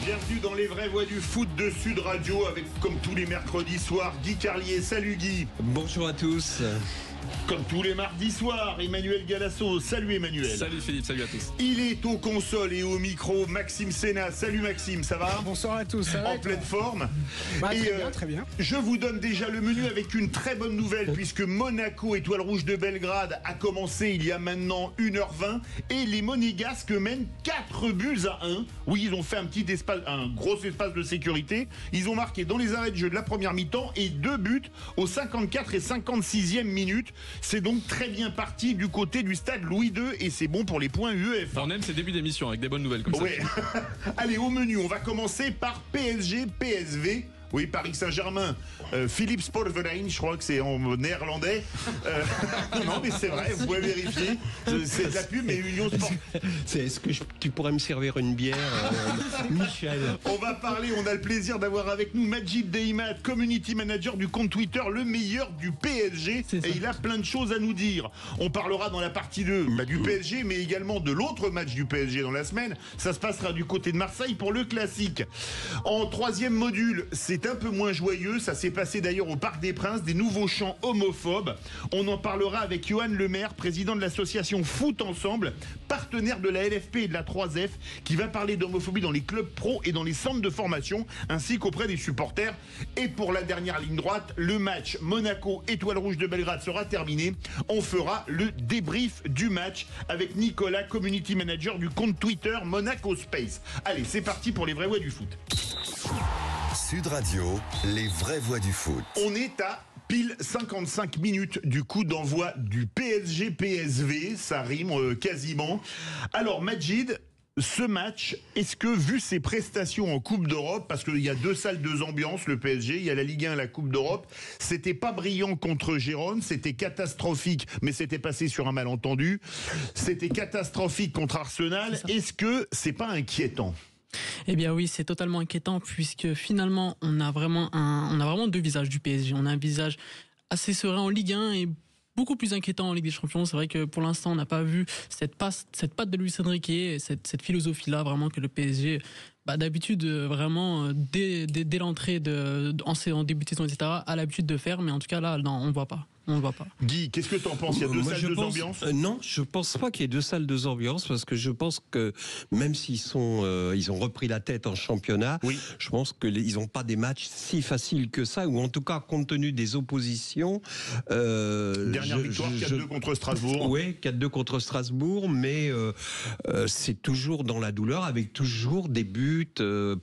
Bienvenue dans les vraies voix du foot de Sud Radio avec, comme tous les mercredis soirs, Guy Carlier. Salut Guy. Bonjour à tous. Comme tous les mardis soirs, Emmanuel Galasso. Salut Emmanuel. Salut Philippe, salut à tous. Il est aux consoles et au micro, Maxime Sénat. Salut Maxime, ça va? Bonsoir à tous, ça va? En pleine forme. Très bien, très bien. Je vous donne déjà le menu avec une très bonne nouvelle puisque Monaco, Étoile Rouge de Belgrade, a commencé il y a maintenant 1h20 et les Monégasques mènent 4-1. Oui, ils ont fait un gros espace de sécurité. Ils ont marqué dans les arrêts de jeu de la première mi-temps et 2 buts aux 54 et 56e minutes. C'est donc très bien parti du côté du stade Louis II et c'est bon pour les points UEFA. On aime ces débuts d'émission avec des bonnes nouvelles comme ça. Ouais. Allez, au menu, on va commencer par PSG-PSV. Oui, Paris Saint-Germain, Philippe Sportverein, je crois que c'est en néerlandais. Non, mais c'est vrai, vous pouvez vérifier. C'est de la pub, mais Union Sport. Est-ce que tu pourrais me servir une bière, Michel? On va parler, on a le plaisir d'avoir avec nous Majid Deimat, community manager du compte Twitter, le meilleur du PSG. Et il a plein de choses à nous dire. On parlera dans la partie 2 du PSG, mais également de l'autre match du PSG dans la semaine. Ça se passera du côté de Marseille pour le classique. En troisième module, c'est un peu moins joyeux, ça s'est passé d'ailleurs au Parc des Princes, des nouveaux chants homophobes. On en parlera avec Johan Lemaire, président de l'association Foot Ensemble, partenaire de la LFP et de la 3F, qui va parler d'homophobie dans les clubs pro et dans les centres de formation, ainsi qu'auprès des supporters. Et pour la dernière ligne droite, le match Monaco-Étoile Rouge de Belgrade sera terminé. On fera le débrief du match avec Nicolas, community manager du compte Twitter Monaco Space. Allez, c'est parti pour les vraies voix du foot. Sud Radio, les vraies voix du foot. On est à pile 55 minutes du coup d'envoi du PSG-PSV, ça rime quasiment. Alors Majid, ce match, est-ce que vu ses prestations en Coupe d'Europe, parce qu'il y a 2 salles, 2 ambiances, le PSG, il y a la Ligue 1 et la Coupe d'Europe, c'était pas brillant contre Gérone, c'était catastrophique, mais c'était passé sur un malentendu, c'était catastrophique contre Arsenal, est-ce que c'est pas inquiétant ? Eh bien oui, c'est totalement inquiétant puisque finalement on a vraiment 2 visages du PSG. On a un visage assez serein en Ligue 1 et beaucoup plus inquiétant en Ligue des Champions. C'est vrai que pour l'instant on n'a pas vu cette patte de Luis Enrique et cette philosophie-là vraiment que le PSG d'habitude vraiment dès l'entrée en début de saison, etc. a l'habitude de faire, mais en tout cas là non, on ne voit pas. Guy, qu'est-ce que tu en penses? Il y a 2 salles, 2 ambiances? Non, je pense pas qu'il y ait 2 salles, 2 ambiances, parce que je pense que même s'ils ils ont repris la tête en championnat, oui. Je pense qu'ils n'ont pas des matchs si faciles que ça, ou en tout cas compte tenu des oppositions. Dernière victoire, 4-2 contre Strasbourg. Oui, 4-2 contre Strasbourg, mais c'est toujours dans la douleur, avec toujours des buts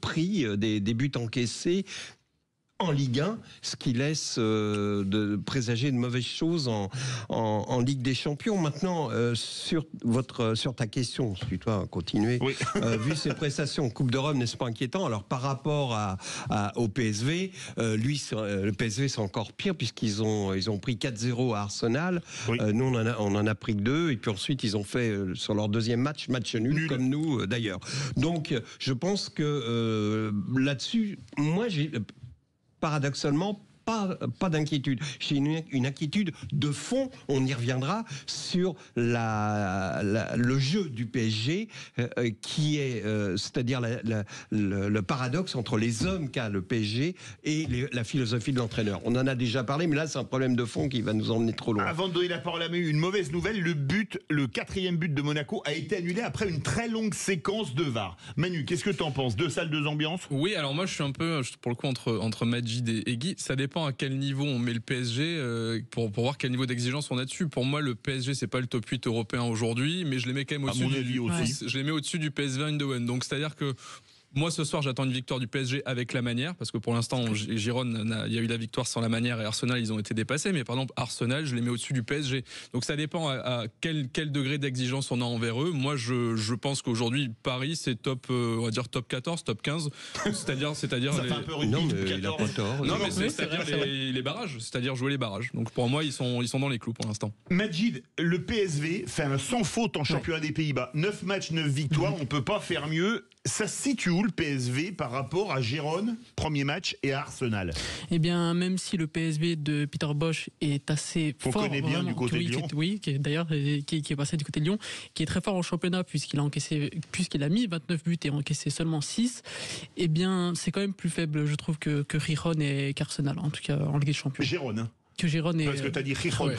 pris, des buts encaissés en Ligue 1, ce qui laisse de présager de mauvaises choses en Ligue des Champions. Maintenant, sur ta question, si toi continuer, oui. Vu ses prestations en Coupe d'Europe, n'est-ce pas inquiétant? Alors par rapport au PSV, le PSV c'est encore pire puisqu'ils ont pris 4-0 à Arsenal. Oui. Nous on en a pris que 2 et puis ensuite ils ont fait sur leur deuxième match nul. Comme nous d'ailleurs. Donc je pense que là-dessus, moi paradoxalement, pas d'inquiétude. J'ai une inquiétude de fond, on y reviendra, sur le jeu du PSG, qui est, c'est-à-dire le paradoxe entre les hommes qu'a le PSG et la philosophie de l'entraîneur. On en a déjà parlé, mais là, c'est un problème de fond qui va nous emmener trop loin. Avant de donner la parole à Manu, une mauvaise nouvelle, le 4e but de Monaco a été annulé après une très longue séquence de VAR. Manu, qu'est-ce que t'en penses? 2 salles, 2 ambiances? Oui, alors moi, je suis un peu, pour le coup, entre Majid et Guy, ça dépend à quel niveau on met le PSG pour voir quel niveau d'exigence on a dessus. Pour moi, le PSG, c'est pas le top 8 européen aujourd'hui, mais je les mets quand même au-dessus. Je les mets au-dessus du PSV Eindhoven. Donc, c'est-à-dire que moi, ce soir, j'attends une victoire du PSG avec la manière, parce que pour l'instant, Girone, il y a eu la victoire sans la manière, et Arsenal, ils ont été dépassés. Mais par exemple, Arsenal, je les mets au-dessus du PSG. Donc ça dépend à quel degré d'exigence on a envers eux. Moi, je pense qu'aujourd'hui, Paris, c'est on va dire top 14, top 15. C'est-à-dire ça fait un peu non, mais il a pas tort. Non, mais c'est-à-dire les barrages. C'est-à-dire jouer les barrages. Donc pour moi, ils sont dans les clous pour l'instant. Majid, le PSV fait un sans faute en championnat des Pays-Bas. 9 matchs, 9 victoires. On peut pas faire mieux. Ça se situe où le PSV par rapport à Gérone, premier match, et à Arsenal? Eh bien, même si le PSV de Peter Bosz est assez fort, qu'on connaît bien du côté de Lyon, qui est passé du côté de Lyon, qui est très fort en championnat puisqu'il a mis 29 buts et encaissé seulement 6. Eh bien, c'est quand même plus faible, je trouve, que Gérone et qu'Arsenal, en tout cas en Ligue des Champions. Gérone. Que Gérone est... Parce que t'as dit Gérone,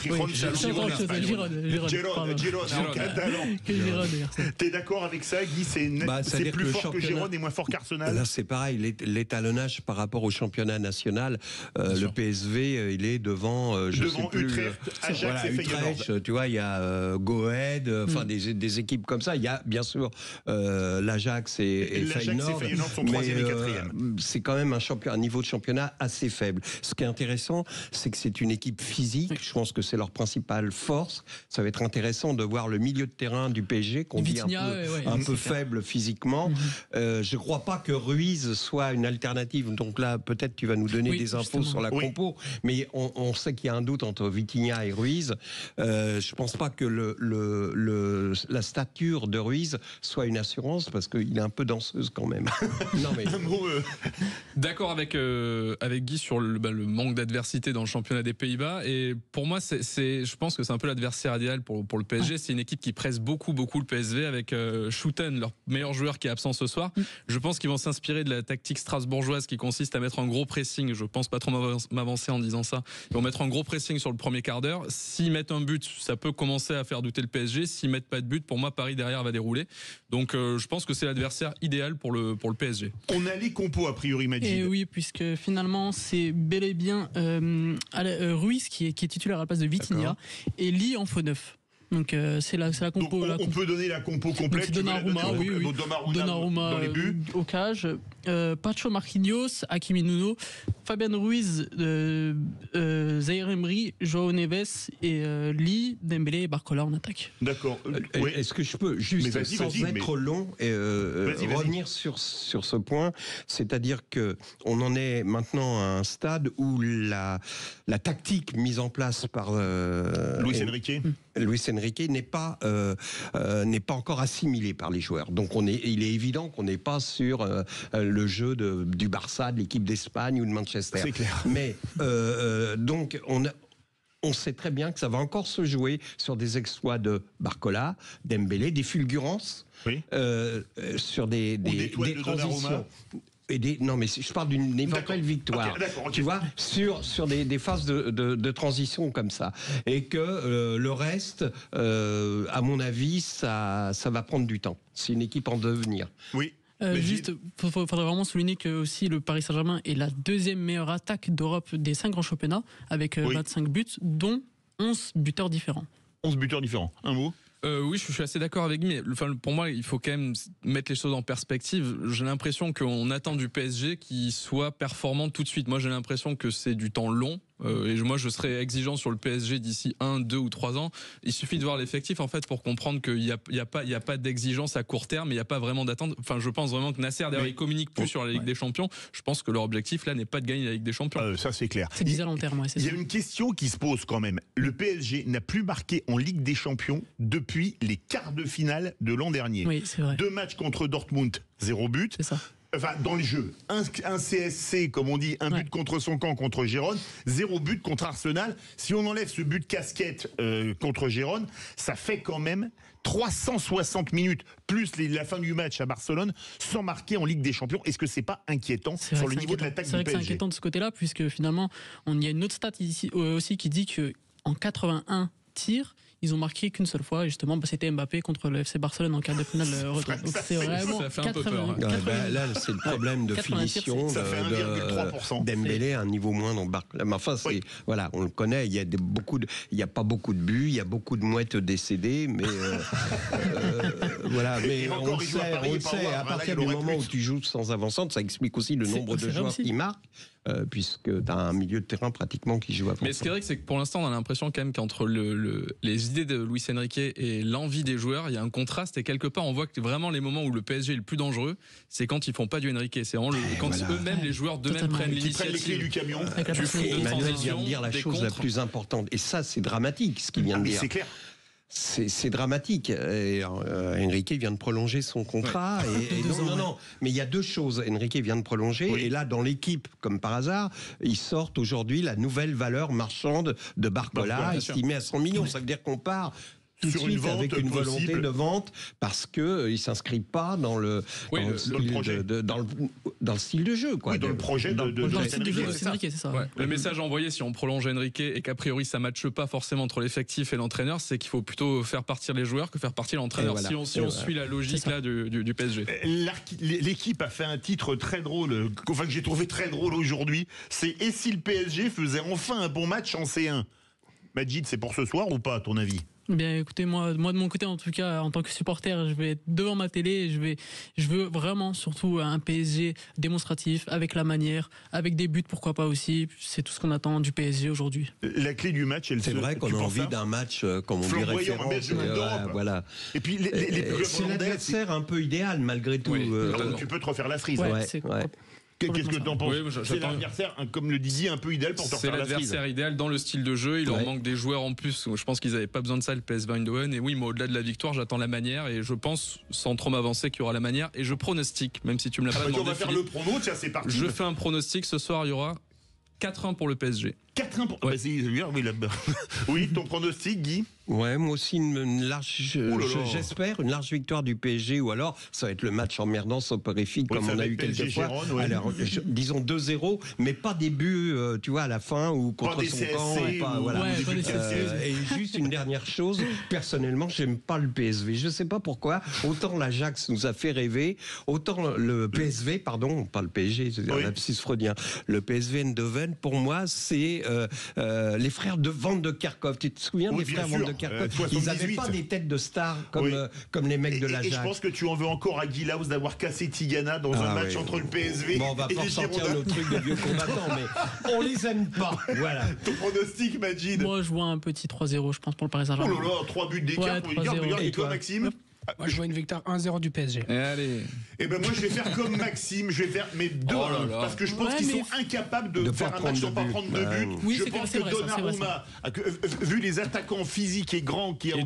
Gérone en catalan. T'es d'accord avec ça, Guy? C'est plus fort que Gérone et moins fort qu'Arsenal? Là, c'est pareil, l'étalonnage par rapport au championnat national, le PSV, il est devant, devant Utrecht, Ajax et Feyenoord. Tu vois, il y a Go Ahead, enfin des équipes comme ça. Il y a bien sûr l'Ajax et Feyenoord. Sont 3e et 4e. C'est quand même un niveau de championnat assez faible. Ce qui est intéressant, c'est que c'est une équipe physique. Je pense que c'est leur principale force. Ça va être intéressant de voir le milieu de terrain du PSG, qu'on dit un peu faible physiquement. Je ne crois pas que Ruiz soit une alternative. Donc là, peut-être tu vas nous donner des infos sur la compo. Mais on sait qu'il y a un doute entre Vitinha et Ruiz. Je ne pense pas que la stature de Ruiz soit une assurance, parce qu'il est un peu danseuse quand même. Non, mais... D'accord avec Guy sur le manque d'adversité dans le championnat des Pays-Bas, et pour moi je pense que c'est un peu l'adversaire idéal pour le PSG. C'est une équipe qui presse beaucoup le PSV, avec Schouten, leur meilleur joueur, qui est absent ce soir. Je pense qu'ils vont s'inspirer de la tactique strasbourgeoise qui consiste à mettre un gros pressing. Je pense pas trop m'avancer en disant ça. Ils vont mettre un gros pressing sur le premier quart d'heure. S'ils mettent un but, ça peut commencer à faire douter le PSG. S'ils mettent pas de but, pour moi Paris derrière va dérouler. Donc je pense que c'est l'adversaire idéal pour le PSG. On a les compos a priori, Majid. Et oui, puisque finalement c'est bel et bien Ruiz qui est titulaire à la place de Vitinha et Lee en faux neuf. Donc c'est la compo. Donc, on peut donner la compo complète. Donnarumma dans les buts. Au cage. Pacho Marquinhos, Hakimi Nuno, Fabian Ruiz, Zaïre Emery, João Neves et Lee, Dembélé et Barcola en attaque. D'accord. Est-ce que je peux juste, sans être long, revenir sur ce point? C'est-à-dire que on en est maintenant à un stade où la tactique mise en place par Luis Enrique n'est pas encore assimilée par les joueurs. Donc il est évident qu'on n'est pas sur le jeu du Barça, de l'équipe d'Espagne ou de Manchester. C'est clair. Mais donc on sait très bien que ça va encore se jouer sur des exploits de Barcola, Dembélé, des fulgurances, sur des transitions. Non, mais je parle d'une éventuelle victoire. Okay. Tu vois, sur des phases de transition comme ça. Et que le reste, à mon avis, ça va prendre du temps. C'est une équipe en devenir. Oui. Juste, il faudrait vraiment souligner que aussi le Paris Saint-Germain est la deuxième meilleure attaque d'Europe des 5 grands championnats, avec 25 buts, dont 11 buteurs différents. 11 buteurs différents. Un mot? Oui, je suis assez d'accord avec lui, mais pour moi, il faut quand même mettre les choses en perspective. J'ai l'impression qu'on attend du PSG qu'il soit performant tout de suite. Moi, j'ai l'impression que c'est du temps long. Et moi, je serais exigeant sur le PSG d'ici 1, 2 ou 3 ans. Il suffit de voir l'effectif, en fait, pour comprendre qu'il n'y a pas d'exigence à court terme, il n'y a pas vraiment d'attente. Enfin, je pense vraiment que Nasser, d'ailleurs, il communique plus sur la Ligue des Champions. Je pense que leur objectif, là, n'est pas de gagner la Ligue des Champions. Ça, c'est clair. C'est à long terme, Il y a une question qui se pose quand même. Le PSG n'a plus marqué en Ligue des Champions depuis les quarts de finale de l'an dernier. Oui, c'est vrai. 2 matchs contre Dortmund, 0 but. C'est ça. Enfin, dans les jeux, un CSC, comme on dit, un but contre son camp, contre Gérone, 0 but contre Arsenal. Si on enlève ce but casquette contre Gérone, ça fait quand même 360 minutes, plus la fin du match à Barcelone, sans marquer en Ligue des Champions. Est-ce que c'est pas inquiétant sur le niveau de l'attaque du PSG? C'est vrai que c'est inquiétant de ce côté-là, puisque finalement, il y a une autre stat ici aussi qui dit qu'en 81 tirs, ils ont marqué qu'une seule fois, et justement, c'était Mbappé contre le FC Barcelone en quart de finale retour. Donc c'est vraiment ça fait un peu peur. Là, c'est le problème de finition de Dembélé à un niveau moins dans Barcelone. Mais enfin, voilà, on le connaît. Il y a pas beaucoup de buts, il y a beaucoup de mouettes décédées, mais voilà. Mais on le sait. À partir du moment où tu joues sans avant-centre, ça explique aussi le nombre de joueurs qui marquent. Puisque tu as un milieu de terrain pratiquement qui joue à fond. Mais ce qui est vrai, c'est que pour l'instant, on a l'impression quand même qu'entre les idées de Luis Enrique et l'envie des joueurs, il y a un contraste, et quelque part, on voit que vraiment les moments où le PSG est le plus dangereux, c'est quand ils font pas du Enrique. C'est quand eux-mêmes, les joueurs d'eux-mêmes prennent l'initiative. Prennent les clés du camion. Emmanuel vient de dire la chose la plus importante. Et ça, c'est dramatique, ce qu'il vient de dire. C'est clair. C'est dramatique. Enrique vient de prolonger son contrat. Non, mais il y a deux choses. Enrique vient de prolonger. Et là, dans l'équipe, comme par hasard, ils sortent aujourd'hui la nouvelle valeur marchande de Barcola, estimée à 100 millions. Ça veut dire qu'on part tout de suite avec une volonté de vente parce qu'il ne s'inscrit pas dans le style de jeu. Quoi. Oui, dans le projet de Enrique, c'est ça. Ouais. Le message envoyé, si on prolonge Enrique et qu'a priori ça ne matche pas forcément entre l'effectif et l'entraîneur, c'est qu'il faut plutôt faire partir les joueurs que faire partir l'entraîneur. Si on suit la logique là du PSG. L'équipe a fait un titre très drôle, que j'ai trouvé très drôle aujourd'hui. C'est « Et si le PSG faisait enfin un bon match en C1 ?» Majid, c'est pour ce soir ou pas, à ton avis ? Bien, écoutez, moi de mon côté, en tout cas, en tant que supporter, je vais être devant ma télé. Je veux vraiment, surtout, un PSG démonstratif, avec la manière, avec des buts, pourquoi pas aussi. C'est tout ce qu'on attend du PSG aujourd'hui. La clé du match, c'est vrai qu'on a envie d'un match, comme on dit, référence. Voilà. Et puis, c'est l'adversaire un peu idéal, malgré tout. Tu peux te refaire la frise. Qu'est-ce que tu en penses? C'est l'adversaire, comme le Didier, un peu idéal pour te refaire la frise. C'est l'adversaire idéal dans le style de jeu. Il leur manque des joueurs en plus. Je pense qu'ils n'avaient pas besoin de ça, le PSV Eindhoven. Et oui, mais au-delà de la victoire, j'attends la manière. Et je pense, sans trop m'avancer, qu'il y aura la manière. Et je pronostique, même si tu me l'as pas demandé. On va faire le prono, tiens, c'est parti. Je fais un pronostic. Ce soir, il y aura 4-1 pour le PSG. 4-1 pour... Oui, ton pronostic, Guy? Ouais, moi aussi, j'espère une large victoire du PSG, ou alors ça va être le match emmerdant, soporifique, comme on a eu quelques fois. Alors, disons 2-0, mais pas des buts, tu vois, à la fin, ou contre son camp. Et juste une dernière chose, personnellement, j'aime pas le PSV. Je sais pas pourquoi. Autant l'Ajax nous a fait rêver, autant le PSV, pardon, pas le PSG, c'est un lapsus freudien. Le PSV Eindhoven, pour moi, c'est les frères de Van de Kerkhoff. Tu te souviens des frères Van de Kerkhoff? Ils n'avaient pas des têtes de stars comme les mecs de l'Ajax. Et je pense que tu en veux encore à Guy Laus d'avoir cassé Tigana dans un match entre le PSV on va pas sortir nos trucs de vieux combattants, mais on les aime pas. Voilà. Ton pronostic, Majid? Moi, je vois un petit 3-0, je pense, pour le Paris Saint-Germain. Oh là là, 3 buts d'écart. Et toi, Maxime? Moi, je vois une victoire 1-0 du PSG. Allez. Et ben moi, je vais faire comme Maxime. Je vais faire mes 2-1 parce que je pense qu'ils sont incapables de faire un match sans pas prendre de but. Oui, je pense que Donnarumma, vu les attaquants physiques et grands qui ont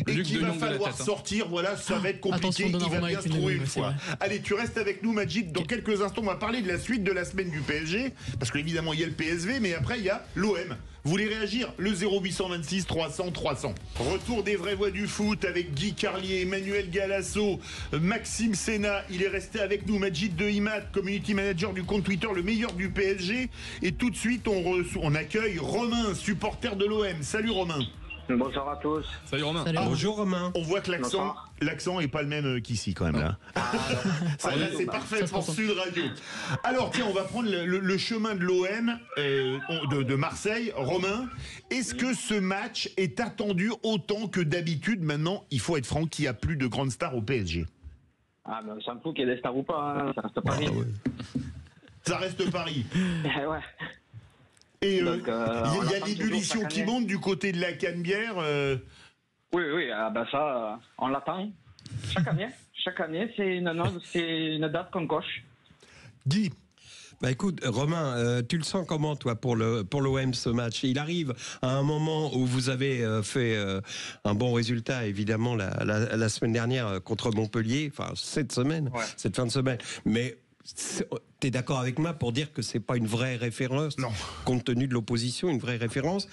et qu'il va falloir sortir, voilà, ça va être compliqué. Il va bien se trouver une fois. Allez, tu restes avec nous, Majid. Dans quelques instants, on va parler de la suite de la semaine du PSG, parce qu'évidemment, il y a le PSV, mais après, il y a l'OM. Vous voulez réagir? Le 0826 300 300. Retour des vraies voix du foot avec Guy Carlier, Emmanuel Galasso, Maxime Sénat. Il est resté avec nous. Majid Dehimat, community manager du compte Twitter, le meilleur du PSG. Et tout de suite, on accueille Romain, supporter de l'OM. Salut Romain. Bonsoir à tous. Salut Romain. Bonjour Romain. On voit que l'accent est pas le même qu'ici quand même là. C'est parfait pour Sud Radio. Alors tiens, on va prendre le chemin de l'OM de Marseille. Romain, est-ce que ce match est attendu autant que d'habitude? Maintenant, il faut être franc, qu'il n'y a plus de grandes stars au PSG. Ah ben, on s'en fout qu'il y ait des stars ou pas, hein. Ça reste Paris. Ça reste Paris. Ouais. Et il y a l'ébullition qui monte du côté de la Canebière. Oui, ça, on l'attend. Chaque année, c'est une date qu'on coche. Guy. Bah écoute, Romain, tu le sens comment, toi, pour l'OM, ce match? Il arrive à un moment où vous avez fait un bon résultat, évidemment, la semaine dernière contre Montpellier, enfin, cette fin de semaine, mais... T'es d'accord avec moi pour dire que c'est pas une vraie référence, compte tenu de l'opposition, une vraie référence.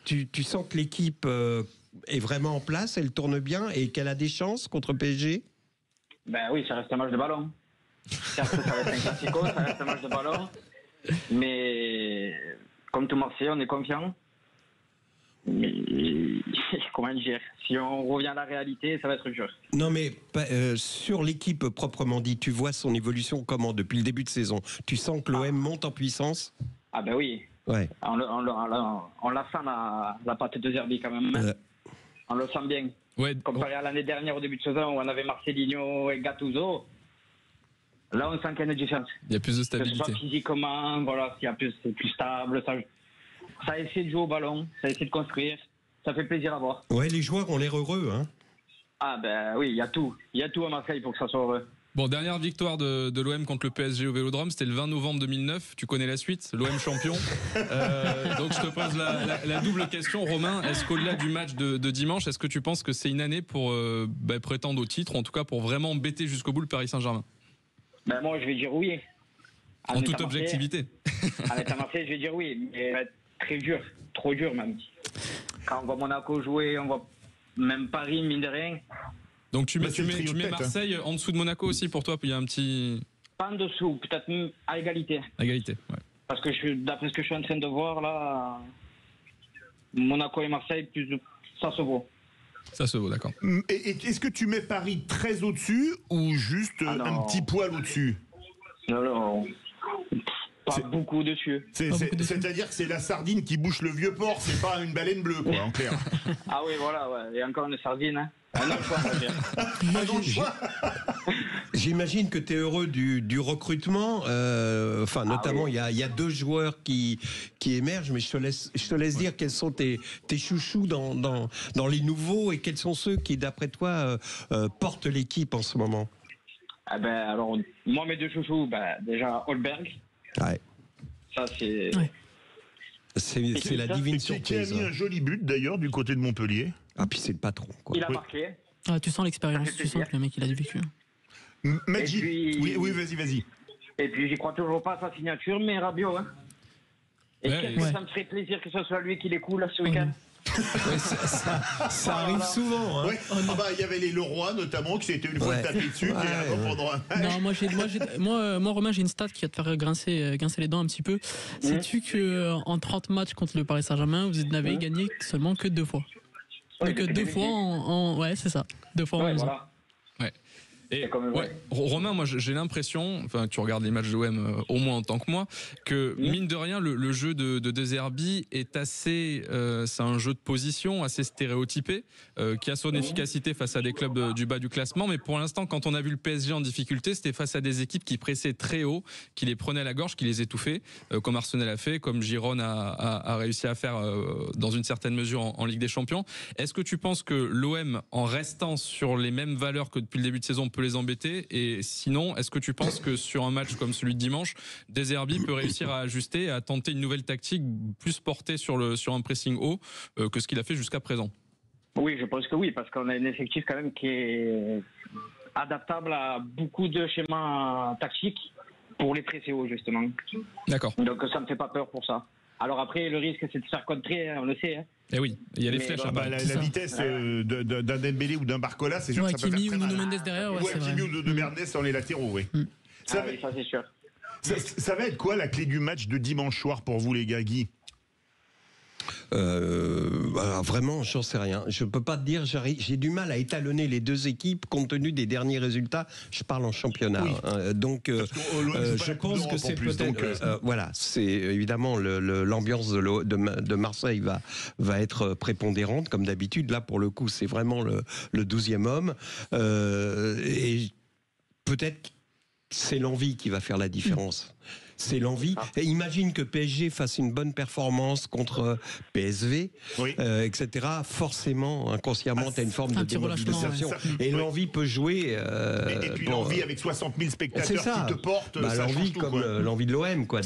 Tu sens que l'équipe est vraiment en place, elle tourne bien et qu'elle a des chances contre PSG? Ben oui, ça reste un match de ballon. Certes, ça reste un classico, ça reste un match de ballon. Mais comme tout Marseillais, on est confiant. Mais comment dire, si on revient à la réalité, ça va être dur. Non mais sur l'équipe proprement dit, tu vois son évolution comment depuis le début de saison? Tu sens que l'OM monte en puissance? Ah ben oui. Ouais. On la sent la patte de Zerbi quand même. On le sent bien. Ouais. Comparé à l'année dernière au début de saison où on avait Marcelinho et Gattuso. Là, on sent qu'il y a une différence. Il y a plus de stabilité. Que ce soit physiquement, voilà, c'est plus stable. Ça essaie de jouer au ballon, ça essaie de construire. Ça fait plaisir à voir. Ouais, les joueurs ont l'air heureux, hein. Ah ben oui, il y a tout. Il y a tout à Marseille pour que ça soit heureux. Bon, dernière victoire de l'OM contre le PSG au Vélodrome, c'était le 20 novembre 2009. Tu connais la suite, l'OM champion. Donc je te pose la double question, Romain. Est-ce qu'au-delà du match de dimanche, est-ce que tu penses que c'est une année pour prétendre au titre, ou en tout cas pour vraiment embêter jusqu'au bout le Paris Saint-Germain? Moi, je vais dire oui. En toute objectivité. Avec Marseille, je vais dire oui. Mais très dur, trop dur même. Quand on voit Monaco jouer, on voit même Paris, mine de rien. Donc tu mets Marseille en dessous de Monaco aussi pour toi, il y a un petit... Pas en dessous, peut-être à égalité. À égalité, ouais. Parce que d'après ce que je suis en train de voir là, Monaco et Marseille, ça se vaut. Ça se vaut, d'accord. Et est-ce que tu mets Paris très au-dessus ou juste un petit poil au-dessus? Non. Pas beaucoup dessus. C'est-à-dire que c'est la sardine qui bouche le vieux port, c'est pas une baleine bleue, quoi, en clair. Ah oui, voilà, ouais. Et encore une sardine, hein. Un autre choix, on va dire. J'imagine que tu es heureux du recrutement. Notamment, il y a 2 joueurs qui émergent, mais je te laisse dire quels sont tes chouchous dans les nouveaux et quels sont ceux qui, d'après toi, portent l'équipe en ce moment. Alors, moi, mes 2 chouchous, déjà, Holberg. Ouais. Ça, c'est... Ouais. C'est la divine surprise. Qui a mis un joli but, d'ailleurs, du côté de Montpellier. Ah, puis c'est le patron, quoi. Il a marqué. Ah, tu sens l'expérience, tu sens que le mec, il a du vécu. Magic. Puis... Oui, vas-y. Et puis, j'y crois toujours pas à sa signature, mais Rabiot, hein. Et ça me ferait plaisir que ce soit lui qui les coule ce week-end. Ça arrive souvent. Hein. Ouais. Il y avait les Leroy notamment qui s'étaient une fois tapé dessus pendant un match. Non, moi, Romain, j'ai une stat qui va te faire grincer les dents un petit peu. Sais-tu qu'en 30 matchs contre le Paris Saint-Germain, vous n'avez gagné seulement que 2 fois? Donc 2 fois ouais, c'est ça. 2 fois en 11 ans. Ouais. Et Romain, moi j'ai l'impression, tu regardes les matchs de l'OM au moins en tant que moi, que mine de rien le jeu de De Zerbi est assez, c'est un jeu de position assez stéréotypé, qui a son efficacité face à des clubs du bas du classement, mais pour l'instant quand on a vu le PSG en difficulté, c'était face à des équipes qui pressaient très haut, qui les prenaient à la gorge, qui les étouffaient, comme Arsenal a fait, comme Girone a réussi à faire dans une certaine mesure en Ligue des Champions. Est-ce que tu penses que l'OM, en restant sur les mêmes valeurs que depuis le début de saison, peut les embêter? Et sinon, est-ce que tu penses que sur un match comme celui de dimanche, De Zerbi peut réussir à ajuster, à tenter une nouvelle tactique plus portée sur un pressing haut que ce qu'il a fait jusqu'à présent? Oui, je pense que oui, parce qu'on a un effectif quand même qui est adaptable à beaucoup de schémas tactiques pour les presser haut, justement. D'accord. Donc ça me fait pas peur pour ça. Alors après, le risque, c'est de se faire contrer, on le sait. Hein. Eh oui, il y a les flèches. La vitesse d'un Dembélé ou d'un Barcola, c'est sûr que ça peut faire très mal. Kimi ou Mendes derrière. Kimi ou de Merdes sur les latéraux, oui. Ça c'est sûr. Ça va être quoi la clé du match de dimanche soir pour vous, les gars, Guy? Vraiment, j'en sais rien. Je peux pas te dire. J'ai du mal à étalonner les 2 équipes compte tenu des derniers résultats. Je parle en championnat. Oui. Donc, je pense que c'est peut-être. Voilà, c'est évidemment l'ambiance de Marseille va être prépondérante comme d'habitude. Là, pour le coup, c'est vraiment le 12e homme. Et peut-être c'est l'envie qui va faire la différence. C'est l'envie. Et imagine que PSG fasse une bonne performance contre PSV, etc. Forcément, inconsciemment, tu as une forme de démobilisation. Et l'envie peut jouer. Et puis l'envie avec 60 000 spectateurs qui te portent. Ça l'envie comme l'envie de l'OM, quoi.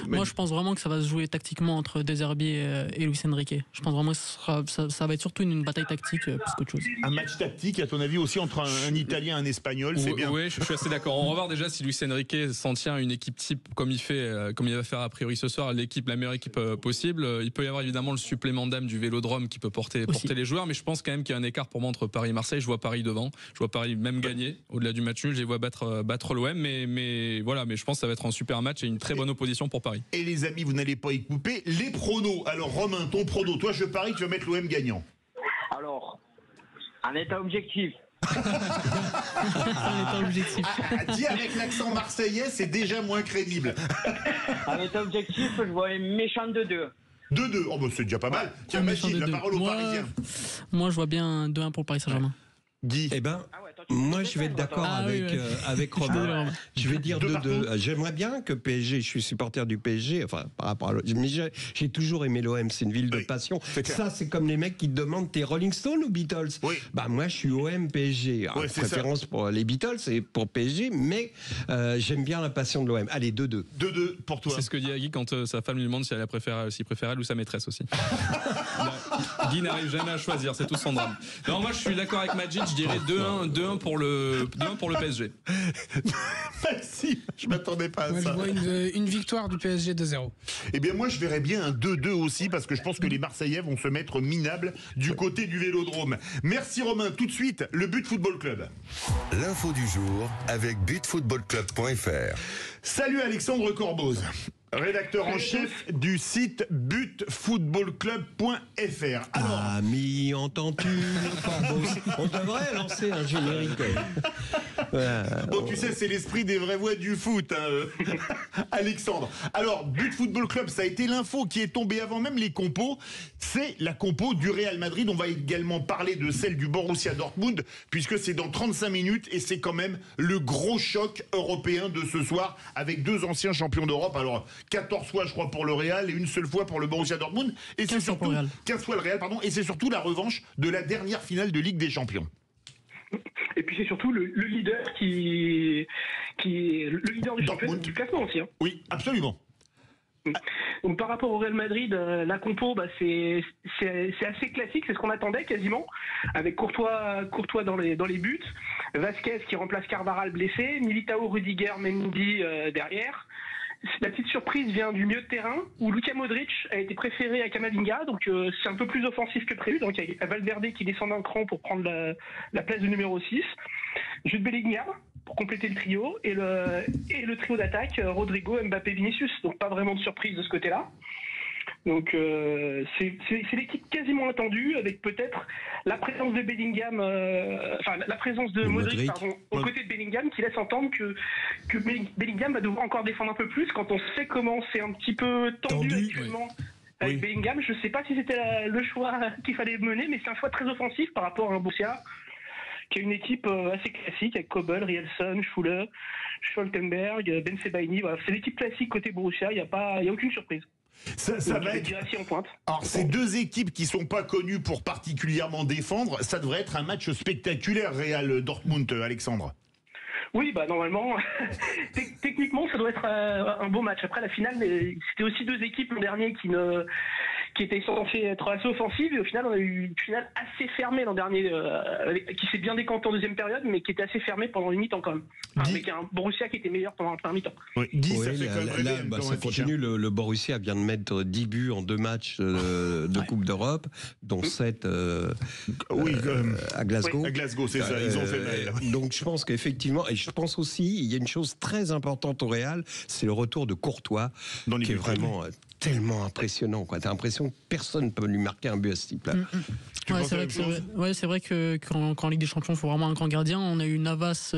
Moi, je pense vraiment que ça va se jouer tactiquement entre De Zerbi et Luis Enrique. Je pense vraiment que ça va être surtout une bataille tactique plus qu'autre chose. Un match tactique, à ton avis, aussi entre un Italien et un Espagnol, c'est bien. Oui, je suis assez d'accord. On va voir déjà si Luis Enrique s'en tient à une équipe type comme il va faire a priori ce soir, la meilleure équipe possible. Il peut y avoir évidemment le supplément d'âme du Vélodrome qui peut porter les joueurs, mais je pense quand même qu'il y a un écart pour moi entre Paris et Marseille. Je vois Paris devant, je vois Paris même gagner au-delà du match nul. Je les vois battre l'OM, mais voilà. Mais je pense que ça va être un super match et une très bonne opposition pour Paris. Et les amis, vous n'allez pas y couper. Les pronos. Alors Romain, ton prono. Toi, je parie que tu vas mettre l'OM gagnant. Alors, en état objectif. Dis avec l'accent marseillais, c'est déjà moins crédible. En état objectif, je vois un méchant 2-2. 2-2, oh bah c'est déjà pas mal. Tiens, Magid, la parole aux Parisiens. Moi, je vois bien 2-1 pour le Paris Saint-Germain. Guy. Eh ben, ah ouais, toi Moi, je vais être d'accord avec Romain. Je vais dire 2-2. J'aimerais bien que PSG, je suis supporter du PSG, enfin, par rapport à l'autre. Mais j'ai toujours aimé l'OM, c'est une ville de passion. Ça, c'est comme les mecs qui te demandent, t'es Rolling Stone ou Beatles? Bah, moi, je suis OM, PSG. Alors, préférence pour les Beatles et pour PSG, mais j'aime bien la passion de l'OM. Allez, 2-2. 2-2 pour toi. C'est ce que dit Guy quand sa femme lui demande si elle préfère elle ou sa maîtresse aussi. Guy n'arrive jamais à choisir, c'est tout son drame. Non, moi je suis d'accord avec Majid, je dirais 2-1 pour le PSG. Merci, je m'attendais pas à ça. Je vois une victoire du PSG 2-0. Eh bien moi je verrais bien un 2-2 aussi parce que je pense que les Marseillais vont se mettre minables du côté du Vélodrome. Merci Romain, tout de suite le But Football Club. L'info du jour avec butfootballclub.fr. Salut Alexandre Corboz, rédacteur en chef du site butfootballclub.fr. Alors, ami, entends-tu Corboz? On devrait lancer un générique. Bon, tu sais, c'est l'esprit des vraies voix du foot, hein, Alexandre. Alors, But Football Club, ça a été l'info qui est tombée avant même les compos. C'est la compo du Real Madrid. On va également parler de celle du Borussia Dortmund, puisque c'est dans 35 minutes et c'est quand même le gros choc européen de ce soir, avec deux anciens champions d'Europe. Alors, 14 fois, je crois, pour le Real et une seule fois pour le Borussia Dortmund. Et c'est surtout 15 fois le Real, pardon. Et c'est surtout la revanche de la dernière finale de Ligue des Champions. Et puis c'est surtout le leader qui est le leader du championnat du classement aussi. Hein. Oui, absolument. Donc par rapport au Real Madrid, la compo, c'est assez classique, c'est ce qu'on attendait quasiment, avec Courtois dans les buts, Vasquez qui remplace Carvajal blessé, Militao, Rudiger, Mendy derrière. La petite surprise vient du milieu de terrain où Luka Modric a été préféré à Camavinga, donc c'est un peu plus offensif que prévu. Donc il y a Valverde qui descend d'un cran pour prendre la place de numéro 6. Jude Bellingham pour compléter le trio et le trio d'attaque Rodrigo, Mbappé, Vinicius. Donc pas vraiment de surprise de ce côté-là. Donc c'est l'équipe quasiment attendue, avec peut-être la présence de Bellingham, la présence de Modric aux côtés de Bellingham, qui laisse entendre que Bellingham va devoir encore défendre un peu plus quand on sait comment c'est un petit peu tendu actuellement. Avec Bellingham, je ne sais pas si c'était le choix qu'il fallait mener, mais c'est un choix très offensif par rapport à un Borussia qui est une équipe assez classique avec Kobel, Rielson, Schuller, Scholtenberg, Ben Sebaini. Voilà, c'est l'équipe classique côté Borussia, il n'y a aucune surprise. Ça va être... en pointe. Alors, ces deux équipes qui sont pas connues pour particulièrement défendre, ça devrait être un match spectaculaire, Real Dortmund, Alexandre. Oui, normalement, techniquement, ça doit être un beau match. Après la finale, c'était aussi deux équipes l'an dernier qui étaient censées être assez offensives, et au final, on a eu une finale assez fermée l'an dernier, qui s'est bien décantée en deuxième période, mais qui était assez fermée pendant une mi-temps quand même. Avec un Borussia qui était meilleur pendant la première mi-temps. Oui, ça fait quand même ça continue. Le Borussia vient de mettre 10 buts en 2 matchs de Coupe d'Europe, dont 7 à Glasgow. À Glasgow, c'est ça, ils ont fait mal. Donc je pense qu'effectivement, et je pense aussi, il y a une chose très importante au Real, c'est le retour de Courtois, qui est vraiment tellement impressionnant. T'as l'impression que personne ne peut lui marquer un but à ce type-là. C'est vrai que quand Ligue des Champions, il faut vraiment un grand gardien. On a eu Navas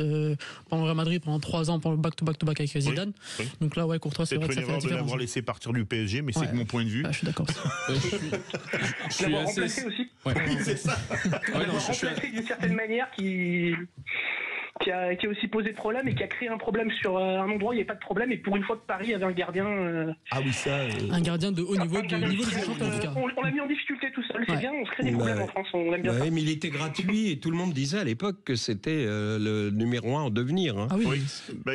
pendant le Real Madrid pendant 3 ans pour le back-to-back avec Zidane. Donc là, Courtois, c'est vrai que ça fait la différence. C'est une erreur de l'avoir laissé partir du PSG, mais c'est de mon point de vue. Je suis d'accord. Je suis remplacé aussi. Oui, c'est ça. Remplacé d'une certaine manière qui a aussi posé problème et qui a créé un problème sur un endroit où il n'y avait pas de problème, et pour une fois que Paris avait un gardien un gardien de haut niveau des champions. On l'a mis en difficulté tout seul, c'est bien, on se crée des problèmes en France, on aime bien ça. Mais il était gratuit et tout le monde disait à l'époque que c'était le numéro 1 en devenir. Ah oui.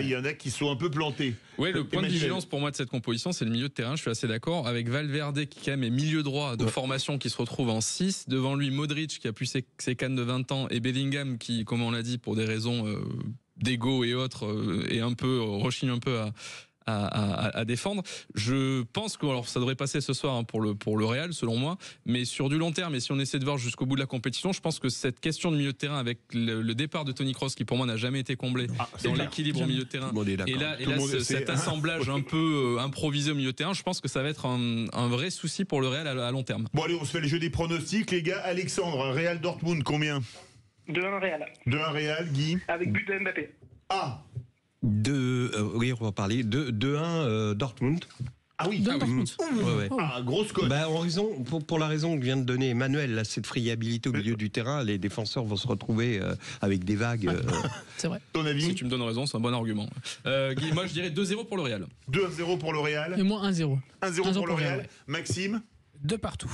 Il y en a qui sont un peu plantés. Oui, le point de vigilance pour moi de cette composition, c'est le milieu de terrain, je suis assez d'accord, avec Valverde qui quand même est milieu droit de formation, qui se retrouve en 6, devant lui Modric qui a pu ses cannes de 20 ans, et Bellingham qui, comme on l'a dit, pour des raisons d'ego et autres, rechigne un peu à défendre. Je pense que ça devrait passer ce soir pour le Real, selon moi, mais sur du long terme, et si on essaie de voir jusqu'au bout de la compétition, je pense que cette question de milieu de terrain, avec le départ de Toni Kroos, qui pour moi n'a jamais été comblé dans l'équilibre au milieu de terrain, et là cet assemblage un peu improvisé au milieu de terrain, je pense que ça va être un vrai souci pour le Real à long terme. Bon allez, on se fait le jeu des pronostics, les gars. Alexandre, Real Dortmund, combien? 2-1 Real. 2-1 Real, Guy. Avec but de Mbappé. Oui, on va parler. 2-1 Dortmund. Ah oui, Donne par contre. Ah, grosse cote. Pour la raison que vient de donner Emmanuel, là, cette friabilité au milieu du terrain, les défenseurs vont se retrouver avec des vagues. C'est vrai. Ton avis? Si tu me donnes raison, c'est un bon argument. Guy, moi je dirais 2-0 pour le Real. 2-0 pour le Real. Et moi 1-0. 1-0 pour le Real. Maxime? 2 partout.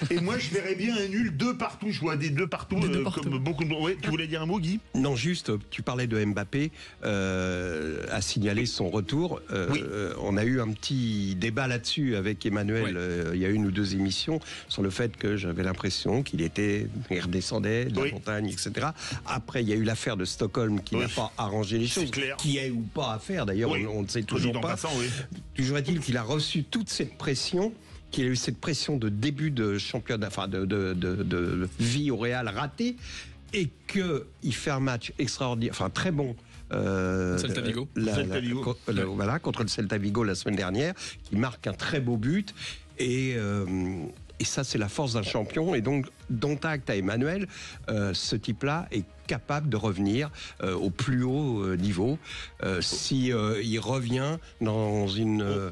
Et moi, je verrais bien un nul 2 partout. Je vois des 2 partout, comme beaucoup de... Ouais, tu voulais dire un mot, Guy? Non, juste, tu parlais de Mbappé, à signaler son retour. On a eu un petit débat là-dessus avec Emmanuel, il y a 1 ou 2 émissions, sur le fait que j'avais l'impression qu'il redescendait de la montagne, etc. Après, il y a eu l'affaire de Stockholm qui n'a pas arrangé les choses. Qui est ou pas à faire, d'ailleurs, on ne sait toujours pas. Toujours est-il qu'il a reçu toute cette pression, qu'il a eu cette pression de début de championnat, enfin de vie au Real ratée, et qu'il fait un match extraordinaire, enfin très bon. Celta Vigo. Voilà, contre le Celta Vigo la semaine dernière, qui marque un très beau but. Et ça, c'est la force d'un champion. Et donc, dont acte à Emmanuel, ce type-là est capable de revenir au plus haut niveau. Si il revient dans une...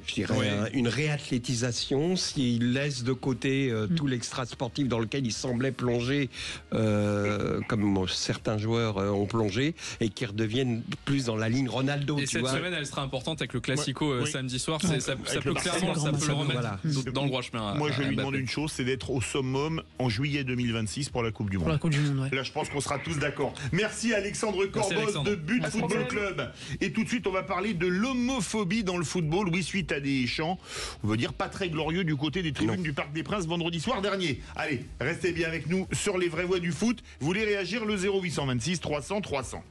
je dirais une réathlétisation, s'il laisse de côté tout l'extra sportif dans lequel il semblait plonger, comme certains joueurs ont plongé, et qui redeviennent plus dans la ligne Ronaldo. Et cette semaine, elle sera importante avec le Classico samedi soir. Ça peut clairement le remettre dans le droit chemin. Moi, je lui demande une chose, c'est d'être au summum en juillet 2026 pour la Coupe du Monde. Pour la Coupe du Monde, Là, je pense qu'on sera tous d'accord. Merci Alexandre Corboz de But Football Club. Et tout de suite, on va parler de l'homophobie dans le football. Oui, suite à des chants, on veut dire pas très glorieux du côté des tribunes du Parc des Princes vendredi soir dernier. Allez, restez bien avec nous sur les vraies voix du foot. Vous voulez réagir, le 0826 300 300.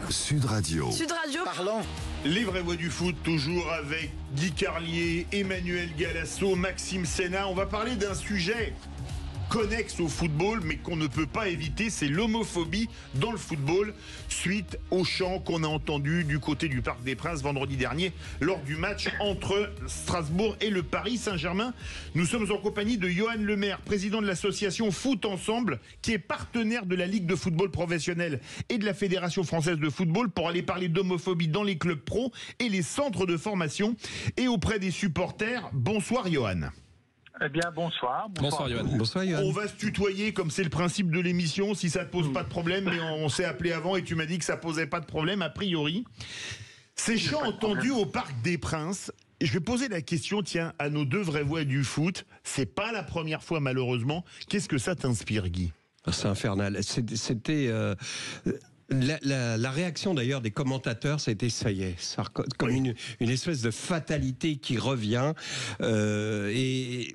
Sud Radio. Parlons. Les vraies voix du foot, toujours avec Guy Carlier, Emmanuel Galasso, Maxime Sénat. On va parler d'un sujet connexe au football, mais qu'on ne peut pas éviter, c'est l'homophobie dans le football, suite aux chants qu'on a entendus du côté du Parc des Princes vendredi dernier, lors du match entre Strasbourg et le Paris Saint-Germain. Nous sommes en compagnie de Johan Lemaire, président de l'association Foot Ensemble, qui est partenaire de la Ligue de football professionnel et de la Fédération française de football, pour aller parler d'homophobie dans les clubs pro et les centres de formation et auprès des supporters. Bonsoir Johan. Eh bien, bonsoir. Bonsoir, Johan. Bonsoir, Johan. On va se tutoyer comme c'est le principe de l'émission, si ça te pose pas de problème, mais on s'est appelé avant et tu m'as dit que ça posait pas de problème a priori. Ces chants entendus au Parc des Princes, je vais poser la question, tiens, à nos 2 vraies voix du foot. C'est pas la première fois malheureusement. Qu'est-ce que ça t'inspire, Guy? C'est infernal. C'était... La réaction d'ailleurs des commentateurs, c'était ça y est, ça, comme une espèce de fatalité qui revient. Et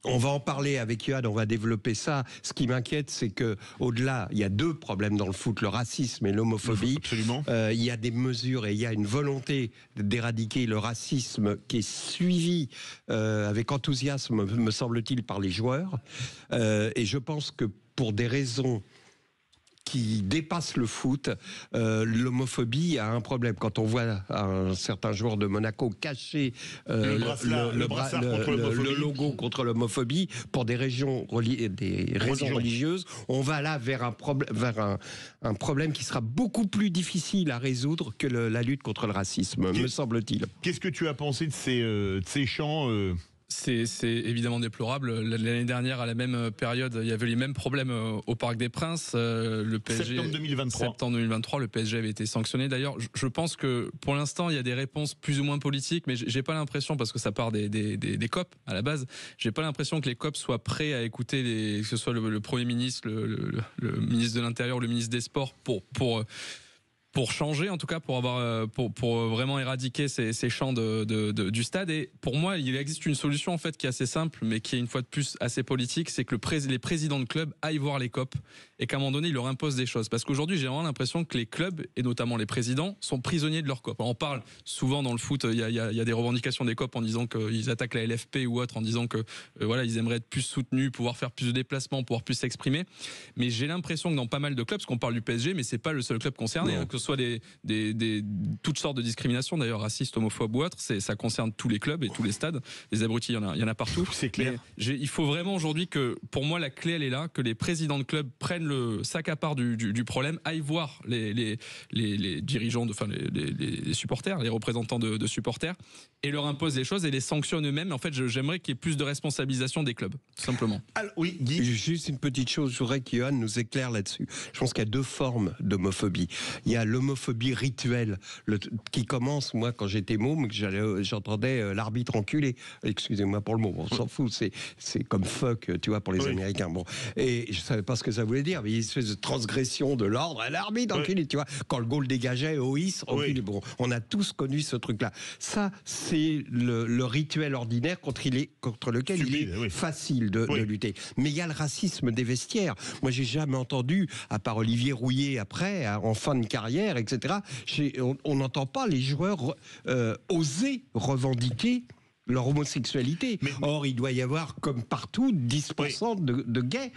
on va en parler avec Yoann, on va développer ça. Ce qui m'inquiète, c'est que au-delà, il y a 2 problèmes dans le foot, le racisme et l'homophobie. Absolument. Il y a des mesures et il y a une volonté d'éradiquer le racisme qui est suivie avec enthousiasme, me semble-t-il, par les joueurs. Et je pense que pour des raisons qui dépasse le foot, l'homophobie a un problème. Quand on voit un certain joueur de Monaco cacher le logo contre l'homophobie pour des raisons religieuses, on va là vers un problème qui sera beaucoup plus difficile à résoudre que la lutte contre le racisme, me semble-t-il. Qu'est-ce que tu as pensé de ces chants C'est évidemment déplorable. L'année dernière, à la même période, il y avait les mêmes problèmes au Parc des Princes. Le PSG, septembre 2023, le PSG avait été sanctionné. D'ailleurs, je pense que pour l'instant, il y a des réponses plus ou moins politiques, mais j'ai pas l'impression, parce que ça part des COP à la base, j'ai pas l'impression que les COP soient prêts à écouter que ce soit le Premier ministre, le ministre de l'Intérieur, le ministre des Sports pour changer, en tout cas, pour vraiment éradiquer ces chants du stade. Et pour moi, il existe une solution en fait qui est assez simple, mais qui est une fois de plus assez politique, c'est que les présidents de clubs aillent voir les COP et qu'à un moment donné, ils leur imposent des choses. Parce qu'aujourd'hui, j'ai vraiment l'impression que les clubs, et notamment les présidents, sont prisonniers de leurs COP. Alors, on parle souvent dans le foot, il y a des revendications des COP en disant qu'ils attaquent la LFP ou autre, en disant que voilà, ils aimeraient être plus soutenus, pouvoir faire plus de déplacements, pouvoir plus s'exprimer. Mais j'ai l'impression que dans pas mal de clubs, parce qu'on parle du PSG, mais c'est pas le seul club concerné, hein, que ce soit toutes sortes de discriminations, d'ailleurs racistes, homophobes ou autres, ça concerne tous les clubs et tous les stades. Les abrutis, il y en a partout. C'est clair. Il faut vraiment aujourd'hui que, pour moi, la clé elle est là, que les présidents de clubs prennent le sac à part du problème, aillent voir les dirigeants, les supporters, les représentants de supporters, et leur imposent les choses et les sanctionnent eux-mêmes. En fait, j'aimerais qu'il y ait plus de responsabilisation des clubs, tout simplement. Alors, oui, Guy. Juste une petite chose, je voudrais qu'Yohan nous éclaire là-dessus. Je pense qu'il y a deux formes d'homophobie. Il y a l'homophobie rituelle, qui commence, moi, quand j'étais môme, j'entendais l'arbitre enculé. Excusez-moi pour le mot, on s'en fout, c'est comme fuck, tu vois, pour les Américains. Bon. Et je savais pas ce que ça voulait dire, mais il y a une espèce de transgression de l'ordre, l'arbitre enculé, tu vois. Quand le goal dégageait, Ois, enculé. Bon, on a tous connu ce truc-là. Ça, c'est le rituel ordinaire contre lequel il est facile de lutter. Mais il y a le racisme des vestiaires. Moi, j'ai jamais entendu, à part Olivier Rouillet après, en fin de carrière, etc., on n'entend pas les joueurs oser revendiquer leur homosexualité. Or, il doit y avoir, comme partout, 10% de gays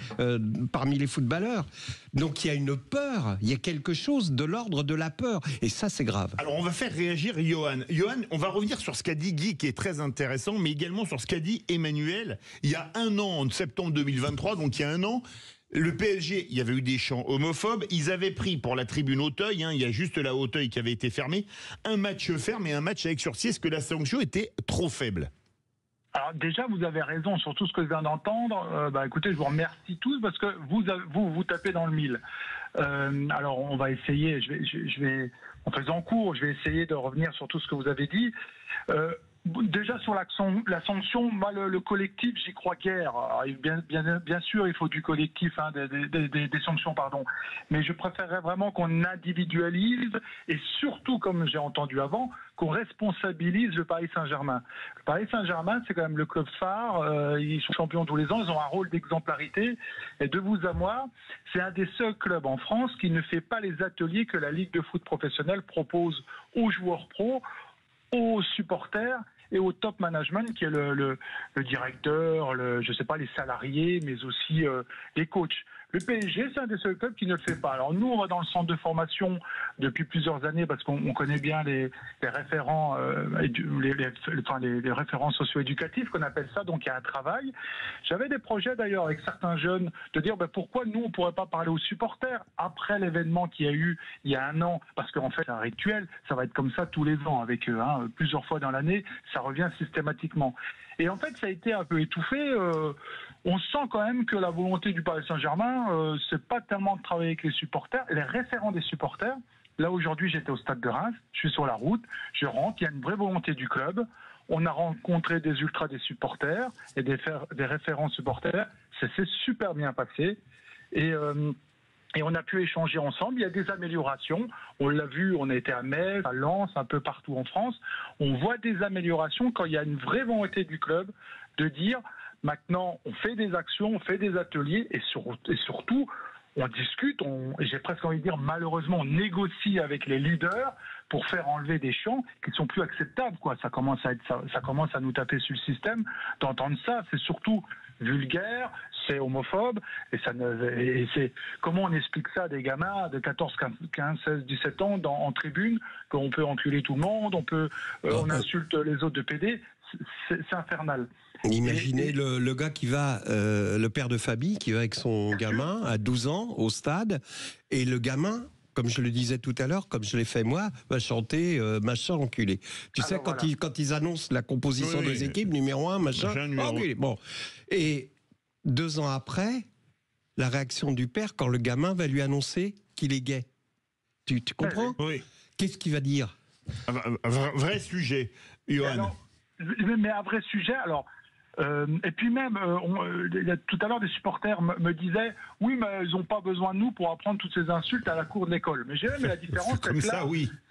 parmi les footballeurs. Donc, il y a une peur, il y a quelque chose de l'ordre de la peur. Et ça, c'est grave. Alors, on va faire réagir Yohan. Yohan, on va revenir sur ce qu'a dit Guy, qui est très intéressant, mais également sur ce qu'a dit Emmanuel. Il y a un an, en septembre 2023, donc il y a un an, le PSG, il y avait eu des chants homophobes. Ils avaient pris pour la tribune Auteuil, il y a juste la Auteuil qui avait été fermée, un match ferme et un match avec sursis. Est-ce que la sanction était trop faible ? Alors déjà, vous avez raison sur tout ce que je viens d'entendre. Écoutez, je vous remercie tous parce que vous tapez dans le mille. Alors on va essayer, je vais en faisant court, je vais essayer de revenir sur tout ce que vous avez dit. Déjà sur la sanction, moi le collectif, j'y crois guère. Alors, bien sûr, il faut du collectif, des sanctions, pardon. Mais je préférerais vraiment qu'on individualise et surtout, comme j'ai entendu avant, qu'on responsabilise le Paris Saint-Germain. Le Paris Saint-Germain, c'est quand même le club phare. Ils sont champions tous les ans, ils ont un rôle d'exemplarité. Et de vous à moi, c'est un des seuls clubs en France qui ne fait pas les ateliers que la Ligue de foot professionnelle propose aux joueurs pros, aux supporters et au top management qui est le directeur, je sais pas, les salariés, mais aussi les coachs. Le PSG, c'est un des seuls clubs qui ne le fait pas. Alors nous, on va dans le centre de formation depuis plusieurs années parce qu'on connaît bien les référents, les référents socio-éducatifs qu'on appelle ça. Donc il y a un travail. J'avais des projets d'ailleurs avec certains jeunes de dire pourquoi nous on pourrait pas parler aux supporters après l'événement qu'il y a eu il y a un an, parce qu'en fait c'est un rituel, ça va être comme ça tous les ans avec eux, plusieurs fois dans l'année, ça revient systématiquement. Et en fait, ça a été un peu étouffé. On sent quand même que la volonté du Paris Saint-Germain, c'est pas tellement de travailler avec les supporters, les référents des supporters. Là, aujourd'hui, j'étais au stade de Reims, je suis sur la route, je rentre, il y a une vraie volonté du club. On a rencontré des ultras des supporters et des référents supporters. Ça s'est super bien passé. Et on a pu échanger ensemble. Il y a des améliorations. On l'a vu, on a été à Metz, à Lens, un peu partout en France. On voit des améliorations quand il y a une vraie volonté du club de dire maintenant on fait des actions, on fait des ateliers et surtout on discute, et j'ai presque envie de dire malheureusement on négocie avec les leaders pour faire enlever des chants qui ne sont plus acceptables, quoi. Ça commence à nous taper sur le système d'entendre ça. C'est surtout vulgaire, c'est homophobe, et c'est comment on explique ça à des gamins de 14, 15, 16, 17 ans en tribune, qu'on peut enculer tout le monde, on insulte les autres de PD, c'est infernal. Imaginez le gars qui va, le père de Fabi, qui va avec son gamin à 12 ans au stade, et le gamin, comme je le disais tout à l'heure, comme je l'ai fait moi, va chanter machin enculé. Tu sais, quand ils annoncent la composition des équipes, numéro 1, machin enculé. Bon. Et 2 ans après, la réaction du père quand le gamin va lui annoncer qu'il est gay. Tu comprends ? Oui. Qu'est-ce qu'il va dire ? Un vrai sujet, Yohan. Mais un vrai sujet, alors... et puis même, tout à l'heure, des supporters me disaient « Oui, mais ils n'ont pas besoin de nous pour apprendre toutes ces insultes à la cour de l'école. » Mais j'ai même la différence, c'est que là,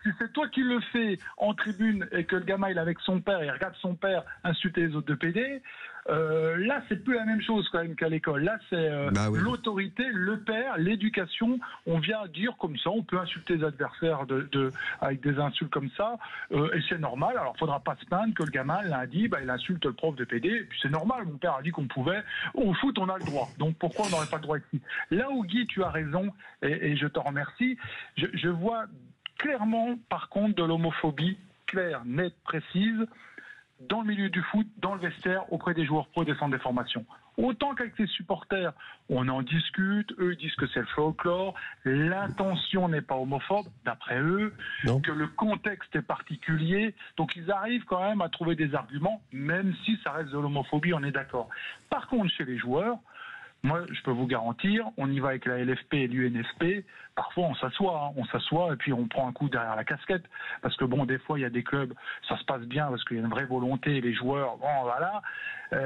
si c'est toi qui le fais en tribune et que le gamin il est avec son père et il regarde son père insulter les autres de PD, là, c'est plus la même chose quand même qu'à l'école. Là, c'est l'autorité, le père, l'éducation. On vient dire comme ça, on peut insulter les adversaires avec des insultes comme ça, et c'est normal. Alors, il ne faudra pas se plaindre que le gamin, lundi, il insulte le prof de PD, et puis c'est normal, mon père a dit qu'on pouvait. Au foot, on a le droit. Donc, pourquoi on n'aurait pas le droit ici ? Là où, Guy, tu as raison, et je te remercie, je vois clairement, par contre, de l'homophobie claire, nette, précise, dans le milieu du foot, dans le vestiaire, auprès des joueurs pro et des centres de formation. Autant qu'avec les supporters, on en discute, eux ils disent que c'est le folklore, l'intention n'est pas homophobe, d'après eux, que le contexte est particulier, donc ils arrivent quand même à trouver des arguments, même si ça reste de l'homophobie, on est d'accord. Par contre, chez les joueurs, moi, je peux vous garantir, on y va avec la LFP et l'UNFP. Parfois, on s'assoit et puis on prend un coup derrière la casquette. Parce que bon, des fois, il y a des clubs, ça se passe bien parce qu'il y a une vraie volonté. Les joueurs, bon, voilà,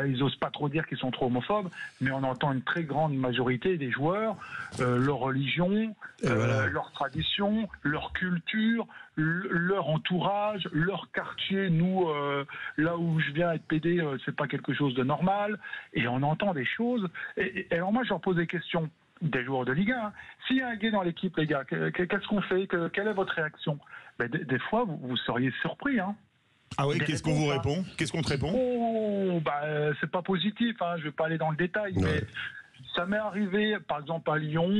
ils osent pas trop dire qu'ils sont trop homophobes, mais on entend une très grande majorité des joueurs, leur religion, leur tradition, leur culture, leur entourage, leur quartier. Nous, là où je viens être PD, c'est pas quelque chose de normal. Et on entend des choses. Et alors moi, je leur pose des questions. Des joueurs de Ligue 1. Hein. S'il y a un gay dans l'équipe, les gars, qu'est-ce qu'on fait? Quelle est votre réaction? Des fois, vous seriez surpris. Hein. Ah oui, qu'est-ce qu'on vous répond? Qu'est-ce qu'on te répond? C'est pas positif, hein, je vais pas aller dans le détail, mais ça m'est arrivé, par exemple, à Lyon,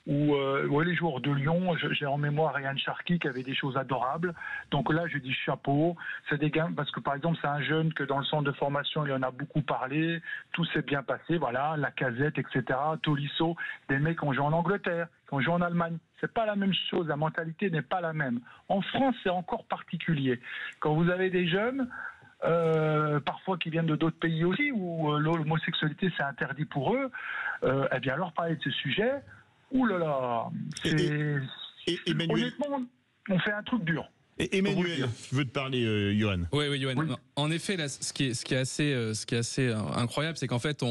où les joueurs de Lyon, j'ai en mémoire Ryan Cherki qui avait des choses adorables. Donc là, je dis chapeau. C'est des gars, parce que par exemple, c'est un jeune que dans le centre de formation, il en a beaucoup parlé. Tout s'est bien passé, voilà, Lacazette, etc., Tolisso, des mecs qui ont joué en Angleterre, qui ont joué en Allemagne. C'est pas la même chose, la mentalité n'est pas la même. En France, c'est encore particulier. Quand vous avez des jeunes, parfois qui viennent de d'autres pays aussi, où l'homosexualité c'est interdit pour eux, eh bien alors parler de ce sujet, ouh là là, honnêtement, on fait un truc dur. Et Emmanuel veut te parler, Johan. Oui, Johan. Oui. En effet, là, ce qui est assez incroyable, c'est qu'en fait,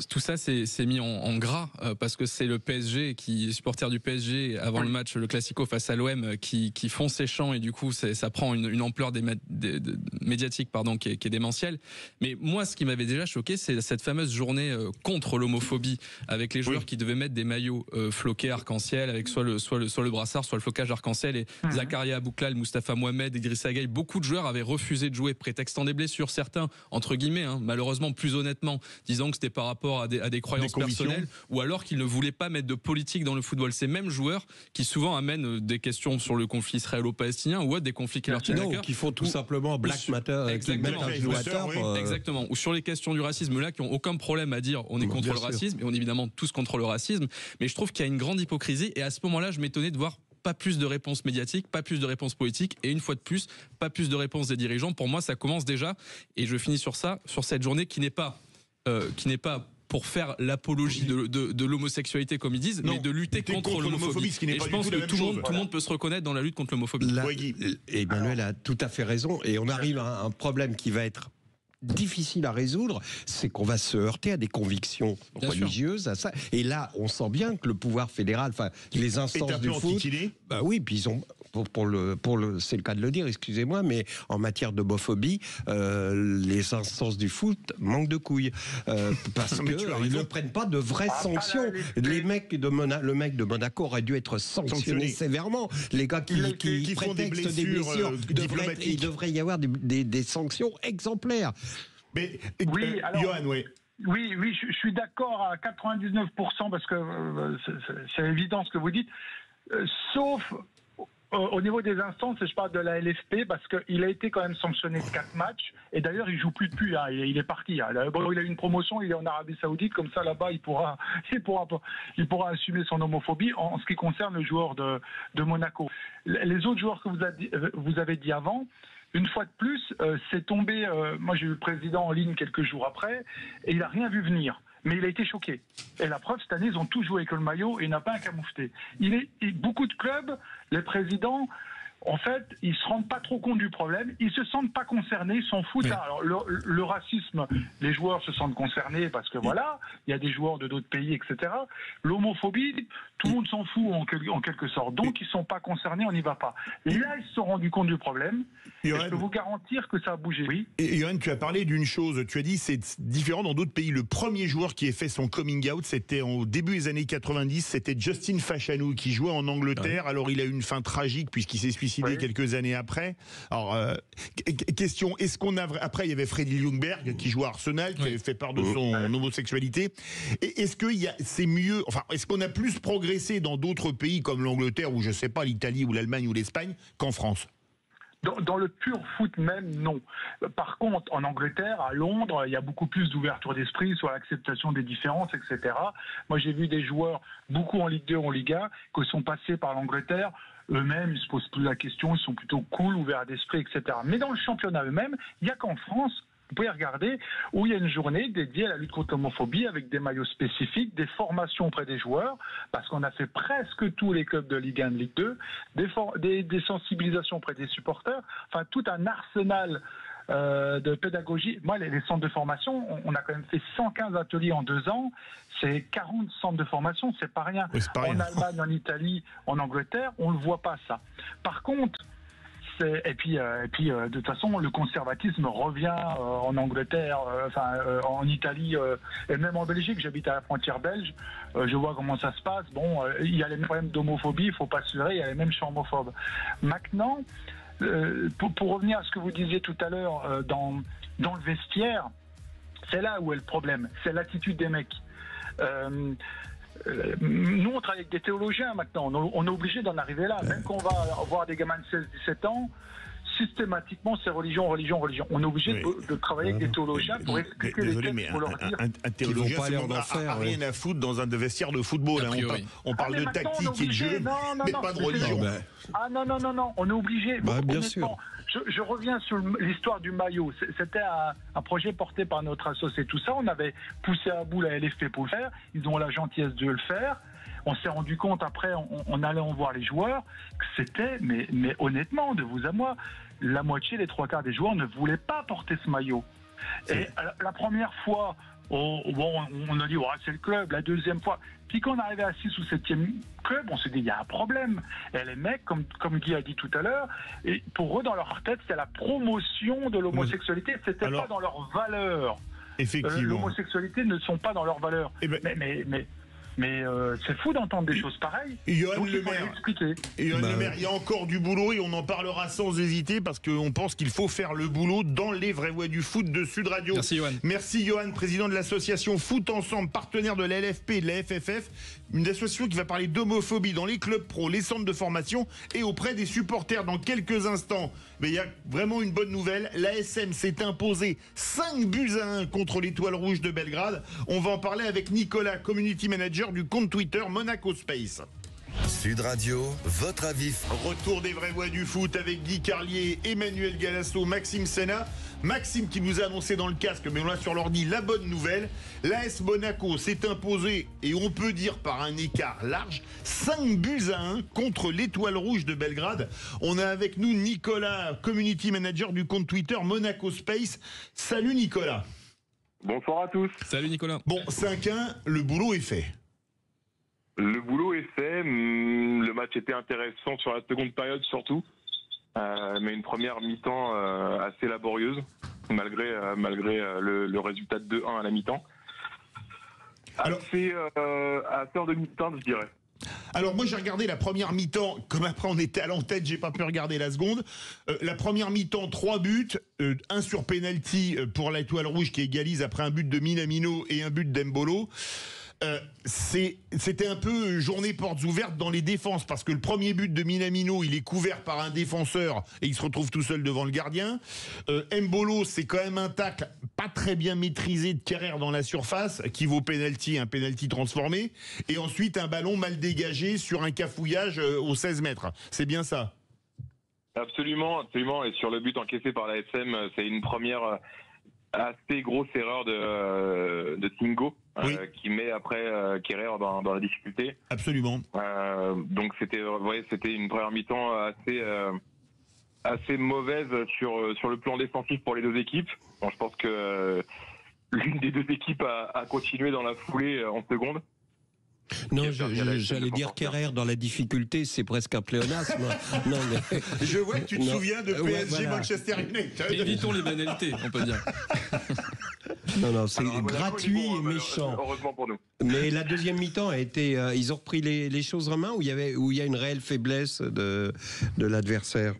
tout ça s'est mis en gras parce que c'est le PSG supporter du PSG avant le match, le Classico face à l'OM, qui font ses chants et du coup, ça prend une ampleur médiatique, qui est démentielle. Mais moi, ce qui m'avait déjà choqué, c'est cette fameuse journée contre l'homophobie avec les joueurs qui devaient mettre des maillots floqués arc-en-ciel avec soit le brassard, soit le flocage arc-en-ciel et Zakaria Bouklal, Moustapha Mohamed, Idrissa Gueye, beaucoup de joueurs avaient refusé de jouer prétextant des blessures, certains entre guillemets, malheureusement plus honnêtement, disant que c'était par rapport à des croyances personnelles ou alors qu'ils ne voulaient pas mettre de politique dans le football. Ces mêmes joueurs qui souvent amènent des questions sur le conflit israélo-palestinien ou des conflits qui leur tiennent à cœur, qui font tout simplement Black Matter, exactement, ou sur les questions du racisme là qui ont aucun problème à dire on est contre le racisme et on est évidemment tous contre le racisme, mais je trouve qu'il y a une grande hypocrisie et à ce moment-là je m'étonnais de voir pas plus de réponses médiatiques, pas plus de réponses politiques et une fois de plus, pas plus de réponses des dirigeants. Pour moi, ça commence déjà et je finis sur ça, sur cette journée qui n'est pas pour faire l'apologie de l'homosexualité comme ils disent, mais de lutter contre l'homophobie. Et je pense que tout le monde peut se reconnaître dans la lutte contre l'homophobie. Emmanuel a tout à fait raison et on arrive à un problème qui va être difficile à résoudre, c'est qu'on va se heurter à des convictions religieuses, à ça. Et là, on sent bien que le pouvoir fédéral, enfin, les instances du foot, bah oui, puis ils ont, c'est le cas de le dire, excusez-moi, mais en matière d'homophobie, les instances du foot manquent de couilles, parce qu'ils ne prennent pas de vraies sanctions. Le mec de Monaco aurait dû être sanctionné sévèrement. Les gars qui font des blessures diplomatiques, il devrait y avoir des sanctions exemplaires. Mais oui, alors, Johan, oui, je suis d'accord à 99% parce que c'est évident ce que vous dites, sauf au niveau des instances, je parle de la LFP parce qu'il a été quand même sanctionné de 4 matchs et d'ailleurs il joue plus depuis, hein, il est parti. Hein. Bon, il a eu une promotion, il est en Arabie Saoudite, comme ça là-bas il pourra assumer son homophobie en ce qui concerne le joueur de Monaco. Les autres joueurs que vous avez dit avant, une fois de plus, c'est tombé. Moi, j'ai eu le président en ligne quelques jours après, et il n'a rien vu venir. Mais il a été choqué. Et la preuve, cette année, ils ont tous joué avec le maillot et il n'a pas un camoufleté. Beaucoup de clubs, les présidents, en fait, ils se rendent pas trop compte du problème. Ils se sentent pas concernés, ils s'en foutent. Oui. Alors, le racisme, les joueurs se sentent concernés parce que voilà, il y a des joueurs de d'autres pays, etc. L'homophobie, tout le monde s'en fout en quelque sorte. Donc, ils sont pas concernés, on n'y va pas. Et là, ils se sont rendus compte du problème. Johan, je peux vous garantir que ça a bougé. Oui. Et Johan, tu as parlé d'une chose. Tu as dit c'est différent dans d'autres pays. Le premier joueur qui a fait son coming out, c'était au début des années 90. C'était Justin Fashanu qui jouait en Angleterre. Ouais. Alors, il a eu une fin tragique puisqu'il s'est suicidé suicidé quelques années après. Alors, question, est-ce qu'on a... Après, il y avait Freddy Ljungberg qui joue à Arsenal, qui avait fait part de son homosexualité. Et est-ce que c'est mieux... Enfin, est-ce qu'on a plus progressé dans d'autres pays comme l'Angleterre, ou je sais pas, l'Italie ou l'Allemagne ou l'Espagne, qu'en France ? Dans le pur foot même, non. Par contre, en Angleterre, à Londres, il y a beaucoup plus d'ouverture d'esprit sur l'acceptation des différences, etc. Moi, j'ai vu des joueurs, beaucoup en Ligue 2, en Ligue 1, qui sont passés par l'Angleterre. Eux-mêmes, ils se posent plus la question, ils sont plutôt cool, ouverts d'esprit, etc. Mais dans le championnat eux-mêmes, il n'y a qu'en France, vous pouvez regarder, où il y a une journée dédiée à la lutte contre l'homophobie avec des maillots spécifiques, des formations auprès des joueurs, parce qu'on a fait presque tous les clubs de Ligue 1 de Ligue 2, des sensibilisations auprès des supporters, enfin tout un arsenal de pédagogie. Moi, les centres de formation, on a quand même fait 115 ateliers en 2 ans, c'est 40 centres de formation, c'est pas rien. Oui, c'est pas rien. En Allemagne, en Italie, en Angleterre, on ne le voit pas ça. Par contre, et puis, de toute façon, le conservatisme revient en Angleterre, en Italie et même en Belgique. J'habite à la frontière belge. Je vois comment ça se passe. Bon, il y a les mêmes problèmes d'homophobie. Il faut pas se leurrer. Il y a les mêmes chez homophobes. Maintenant, pour revenir à ce que vous disiez tout à l'heure dans le vestiaire, c'est là où est le problème. C'est l'attitude des mecs. Nous, on travaille avec des théologiens maintenant. On est obligé d'en arriver là. Même quand on va avoir des gamins de 16-17 ans, systématiquement, c'est religion. On est obligé de travailler avec des théologiens pour expliquer les textes, pour leur dire... Un théologien n'a rien à foutre dans un vestiaire de football. On parle de tactique et de jeu, mais pas de religion. Ah non, on est obligé. Bien sûr. Je reviens sur l'histoire du maillot. C'était un projet porté par notre associé, tout ça. On avait poussé à bout la LFP pour le faire. Ils ont la gentillesse de le faire. On s'est rendu compte après, en allant voir les joueurs, que c'était, mais honnêtement, de vous à moi, la moitié, les 3/4 des joueurs ne voulaient pas porter ce maillot. Et la première fois, on a dit, c'est le club. La deuxième fois, puis quand on arrivait à 6 ou 7e club, on s'est dit, il y a un problème. Et les mecs, comme Guy a dit tout à l'heure, et pour eux, dans leur tête, c'était la promotion de l'homosexualité, c'était pas dans leurs valeurs. Effectivement. L'homosexualité ne sont pas dans leurs valeurs. Mais c'est fou d'entendre des choses pareilles. Johan Le Maire, il y a encore du boulot et on en parlera sans hésiter parce qu'on pense qu'il faut faire le boulot dans les vraies voies du foot de Sud Radio. Merci Johan. Merci Johan, président de l'association Foot Ensemble, partenaire de la LFP et de la FFF, une association qui va parler d'homophobie dans les clubs pro, les centres de formation et auprès des supporters dans quelques instants. Mais il y a vraiment une bonne nouvelle, l'ASM s'est imposé 5-1 contre l'Étoile Rouge de Belgrade. On va en parler avec Nicolas, community manager du compte Twitter Monaco Space. Sud Radio, votre avis. Retour des vraies voix du foot avec Guy Carlier, Emmanuel Galasso, Maxime Senna. Maxime qui nous a annoncé dans le casque, mais on l'a sur l'ordi, la bonne nouvelle. L'AS Monaco s'est imposé, et on peut dire par un écart large, 5-1 contre l'Étoile Rouge de Belgrade. On a avec nous Nicolas, community manager du compte Twitter Monaco Space. Salut Nicolas. Bonsoir à tous. Salut Nicolas. Bon, 5-1, le boulot est fait. Le boulot est fait. Le match était intéressant sur la seconde période surtout. Mais une première mi-temps assez laborieuse, malgré le résultat de 2-1 à la mi-temps. Assez en demi-temps, je dirais. Alors moi j'ai regardé la première mi-temps, comme après on était à l'entête, j'ai pas pu regarder la seconde. La première mi-temps, 3 buts, 1 sur penalty pour l'Étoile Rouge qui égalise après un but de Minamino et un but d'Embolo. C'était un peu journée portes ouvertes dans les défenses parce que le premier but de Minamino il est couvert par un défenseur et il se retrouve tout seul devant le gardien. Mbolo c'est quand même un tacle pas très bien maîtrisé de Kerrer dans la surface qui vaut penalty, un penalty transformé, et ensuite un ballon mal dégagé sur un cafouillage aux 16 mètres. C'est bien ça? Absolument, et sur le but encaissé par la SM, c'est une première assez grosse erreur de Tingo, qui met après Kerrer dans la difficulté. Absolument. Donc c'était une première mi-temps assez mauvaise sur le plan défensif pour les deux équipes. Bon, je pense que l'une des deux équipes a continué dans la foulée en seconde. Non, j'allais dire Kerrer dans la difficulté, c'est presque un pléonasme. Non, mais... Je vois que tu te souviens de PSG Manchester United. Évitons les banalités, on peut dire. Non, c'est gratuit et méchant. Heureusement pour nous. Mais la deuxième mi-temps a été, ils ont repris les choses en main, où il y a une réelle faiblesse de l'adversaire.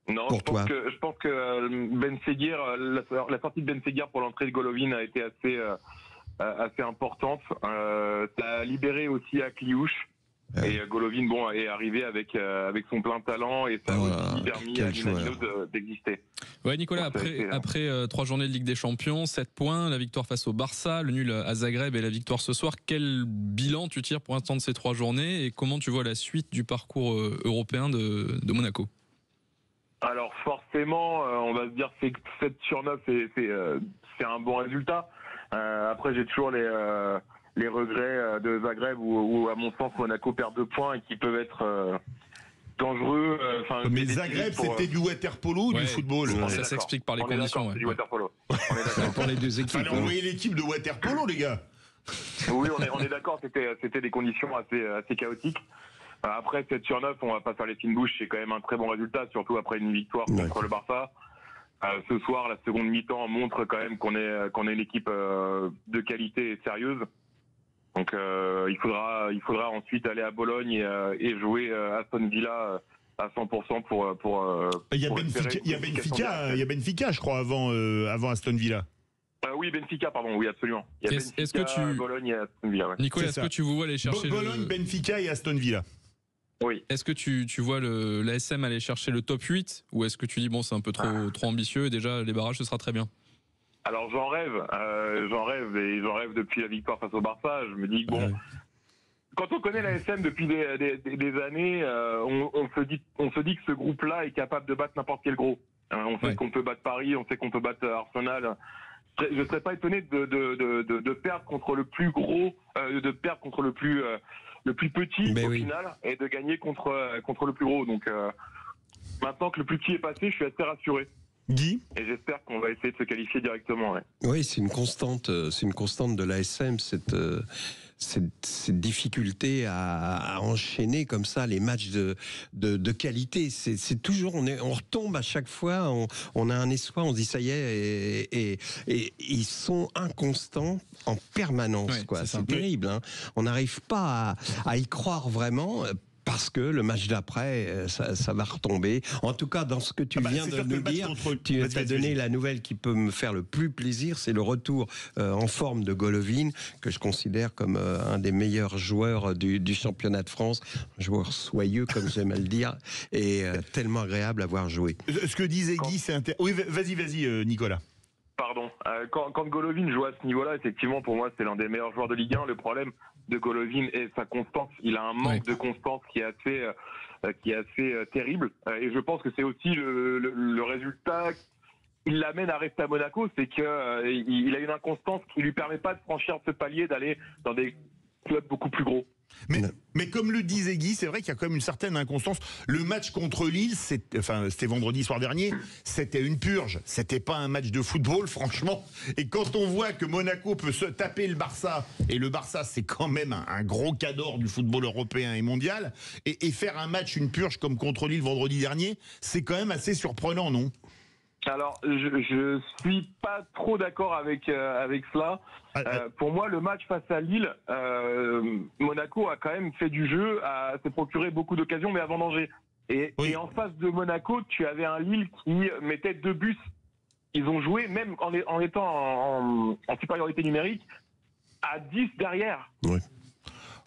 Non, pour je pense que Ben Seguir, la sortie de Ben Seguir pour l'entrée de Golovin a été assez importante. Ça a libéré aussi Akliouche. Et Golovin, est arrivé avec son plein talent et ça a aussi permis à Minamino d'exister. Ouais, Nicolas, après 3 journées de Ligue des Champions, 7 points, la victoire face au Barça, le nul à Zagreb et la victoire ce soir. Quel bilan tu tires pour l'instant de ces 3 journées et comment tu vois la suite du parcours européen de Monaco? Alors forcément, on va se dire que 7 sur 9, c'est un bon résultat. Après, j'ai toujours les regrets de Zagreb où à mon sens, Monaco perd 2 points et qui peuvent être dangereux. Mais Zagreb, c'était du water-polo ou du football? Ça s'explique par les conditions. C'est du water-polo. Pour les deux équipes. Fallait envoyer l'équipe de water-polo, les gars. Oui, on est d'accord, c'était des conditions assez chaotiques. Après 7 sur 9, on va pas faire les fines bouches, c'est quand même un très bon résultat, surtout après une victoire contre le Barça. Ce soir, la seconde mi-temps montre quand même qu'on est une équipe de qualité et sérieuse. Donc il faudra ensuite aller à Bologne et jouer Aston Villa à 100% pour il y a Benfica, je crois, avant Aston Villa. Oui, Benfica, pardon, oui, absolument. Il y a Benfica, Bologne et Aston Villa. Ouais. Nicolas, est-ce que tu vois aller chercher Bologne, Benfica et Aston Villa? Oui. Est-ce que tu vois l'ASM aller chercher le top 8 ou est-ce que tu dis c'est un peu trop ambitieux et déjà les barrages ce sera très bien? Alors j'en rêve depuis la victoire face au Barça. Je me dis que quand on connaît l'ASM depuis des années, on se dit que ce groupe-là est capable de battre n'importe quel gros. On sait qu'on peut battre Paris, on sait qu'on peut battre Arsenal. Je serais pas étonné de perdre contre le plus gros, de perdre contre le plus petit final et de gagner contre le plus gros. Donc maintenant que le plus petit est passé, je suis assez rassuré. Guy ? Et j'espère qu'on va essayer de se qualifier directement. Ouais. Oui, c'est une constante de l'ASM, cette difficulté à enchaîner comme ça les matchs de qualité. C'est toujours, on retombe à chaque fois, on a un espoir, on se dit ça y est, et ils sont inconstants en permanence. C'est terrible. Hein. On n'arrive pas à y croire vraiment. Parce que le match d'après, ça va retomber. En tout cas, dans ce que tu viens de nous dire, tu as donné la nouvelle qui peut me faire le plus plaisir, c'est le retour en forme de Golovin, que je considère comme un des meilleurs joueurs du championnat de France, un joueur soyeux, comme j'aime à le dire, et tellement agréable à voir jouer. Ce que disait Guy, c'est intéressant. Oui, vas-y, Nicolas. Pardon. Quand Golovin joue à ce niveau-là, effectivement, pour moi, c'est l'un des meilleurs joueurs de Ligue 1. Le problème de Golovin est sa constance. Il a un manque de constance qui est assez terrible. Et je pense que c'est aussi le résultat qui l'amène à rester à Monaco, c'est qu'il a une inconstance qui lui permet pas de franchir ce palier, d'aller dans des clubs beaucoup plus gros. Mais comme le disait Guy, c'est vrai qu'il y a quand même une certaine inconstance. Le match contre Lille, c'était vendredi soir dernier, c'était une purge. C'était pas un match de football, franchement. Et quand on voit que Monaco peut se taper le Barça, et le Barça, c'est quand même un gros cadre du football européen et mondial, et faire un match, une purge comme contre Lille vendredi dernier, c'est quand même assez surprenant, non ? Alors, je suis pas trop d'accord avec cela. Pour moi, le match face à Lille, Monaco a quand même fait du jeu, s'est procuré beaucoup d'occasions, mais à vendanger. Et en face de Monaco, tu avais un Lille qui mettait 2 buts. Ils ont joué, même en étant en supériorité numérique, à 10 derrière. Oui.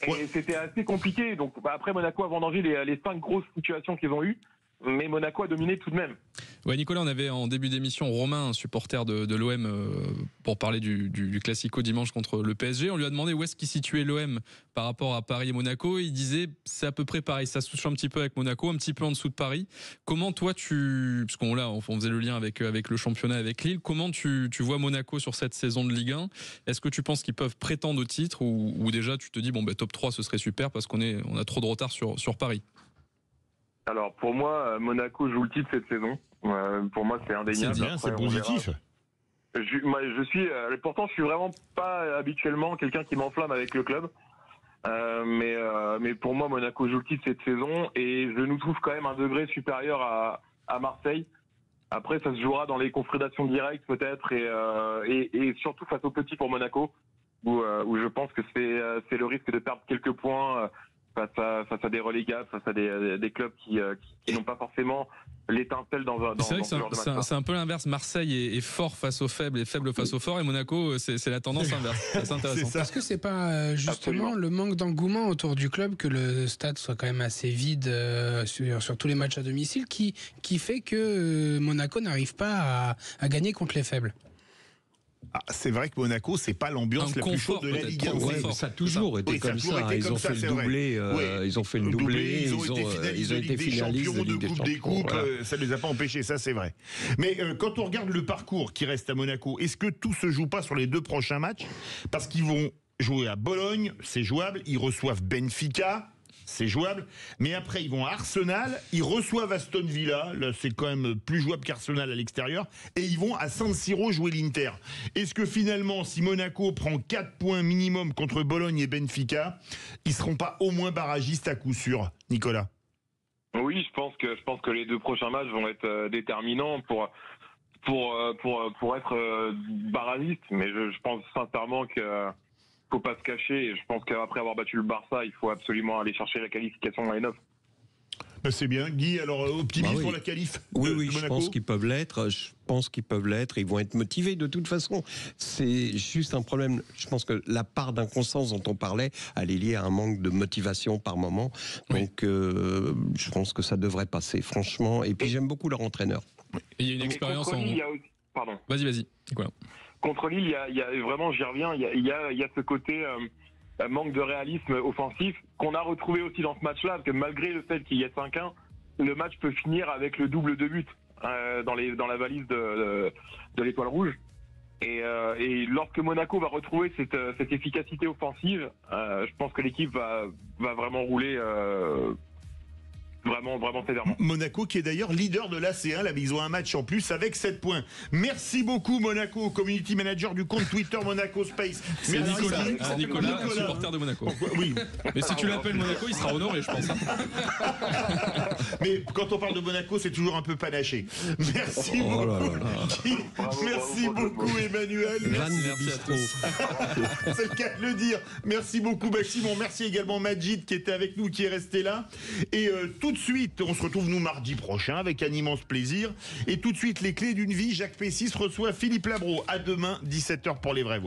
Et c'était assez compliqué. Donc après, Monaco a vendangé les 5 grosses situations qu'ils ont eues. Mais Monaco a dominé tout de même. Ouais, Nicolas, on avait en début d'émission Romain, un supporter de l'OM, pour parler du Classico dimanche contre le PSG. On lui a demandé où est-ce qu'il situait l'OM par rapport à Paris et Monaco. Il disait c'est à peu près pareil. Ça se touche un petit peu avec Monaco, un petit peu en dessous de Paris. Comment toi parce on faisait le lien avec le championnat avec Lille. Comment tu vois Monaco sur cette saison de Ligue 1 ? Est-ce que tu penses qu'ils peuvent prétendre au titre ou déjà tu te dis top 3 ce serait super parce qu'on a trop de retard sur Paris ? Alors pour moi, Monaco joue le titre cette saison. Pour moi, c'est indéniable. C'est bien, c'est positif. Pourtant, je suis vraiment pas habituellement quelqu'un qui m'enflamme avec le club. Mais pour moi, Monaco joue le titre cette saison et je nous trouve quand même un degré supérieur à Marseille. Après, ça se jouera dans les confrontations directes peut-être et surtout face aux petits pour Monaco, où je pense que c'est le risque de perdre quelques points face à des relégables, face à des clubs qui n'ont pas forcément l'étincelle dans c'est vrai ce genre de match. c'est un peu l'inverse. Marseille est fort face aux faibles et faible face aux forts, et Monaco, c'est la tendance inverse. C'est intéressant. Est-ce que c'est pas justement le manque d'engouement autour du club, que le stade soit quand même assez vide sur tous les matchs à domicile, qui fait que Monaco n'arrive pas à gagner contre les faibles? C'est vrai que Monaco, c'est pas l'ambiance la plus chaude de la Ligue 1. Ouais, ça a toujours été comme ça. Ils ont fait le doublé. Ils ont fait le doublé. Ils ont été finalistes de Coupe des Coupes. Ça ne les a pas empêchés, ça c'est vrai. Mais quand on regarde le parcours qui reste à Monaco, est-ce que tout se joue pas sur les 2 prochains matchs? Parce qu'ils vont jouer à Bologne, c'est jouable. Ils reçoivent Benfica, c'est jouable. Mais après, ils vont à Arsenal, ils reçoivent Aston Villa, là c'est quand même plus jouable qu'Arsenal à l'extérieur, et ils vont à San Siro jouer l'Inter. Est-ce que finalement, si Monaco prend 4 points minimum contre Bologne et Benfica, ils seront pas au moins barragistes à coup sûr, Nicolas? Oui, je pense que les 2 prochains matchs vont être déterminants pour être barragistes, mais je pense sincèrement que faut pas se cacher, et je pense qu'après avoir battu le Barça, il faut absolument aller chercher la qualification en N9. C'est bien. Guy, alors optimiste pour la qualif Oui, je pense qu'ils peuvent l'être. Ils vont être motivés de toute façon. C'est juste un problème. Je pense que la part d'inconstance dont on parlait, elle est liée à un manque de motivation par moment. Donc, je pense que ça devrait passer, franchement. Et puis, j'aime beaucoup leur entraîneur. Et il y a une expérience en... Pardon. Vas-y, Nicolas. Contre Lille, il y a vraiment, j'y reviens, il y a ce côté manque de réalisme offensif qu'on a retrouvé aussi dans ce match-là, parce que malgré le fait qu'il y ait 5-1, le match peut finir avec le double de but dans la valise de l'Étoile Rouge. Et lorsque Monaco va retrouver cette efficacité offensive, je pense que l'équipe va vraiment rouler vraiment sévèrement. Monaco qui est d'ailleurs leader de l'AC1, là, mais ils ont un match en plus avec 7 points. Merci beaucoup Monaco, community manager du compte Twitter Monaco Space. C'est Nicolas, supporter de Monaco. Oui. Mais si tu l'appelles Monaco, il sera honoré, je pense. Mais quand on parle de Monaco, c'est toujours un peu panaché. Merci beaucoup. Merci beaucoup Emmanuel. Merci à tous. C'est le cas de le dire. Merci beaucoup Maxime. Merci également Majid qui était avec nous, qui est resté là. Et tout de suite, on se retrouve nous mardi prochain avec un immense plaisir. Et tout de suite, les clés d'une vie. Jacques Pessis reçoit Philippe Labro. À demain, 17h pour les vraies voix.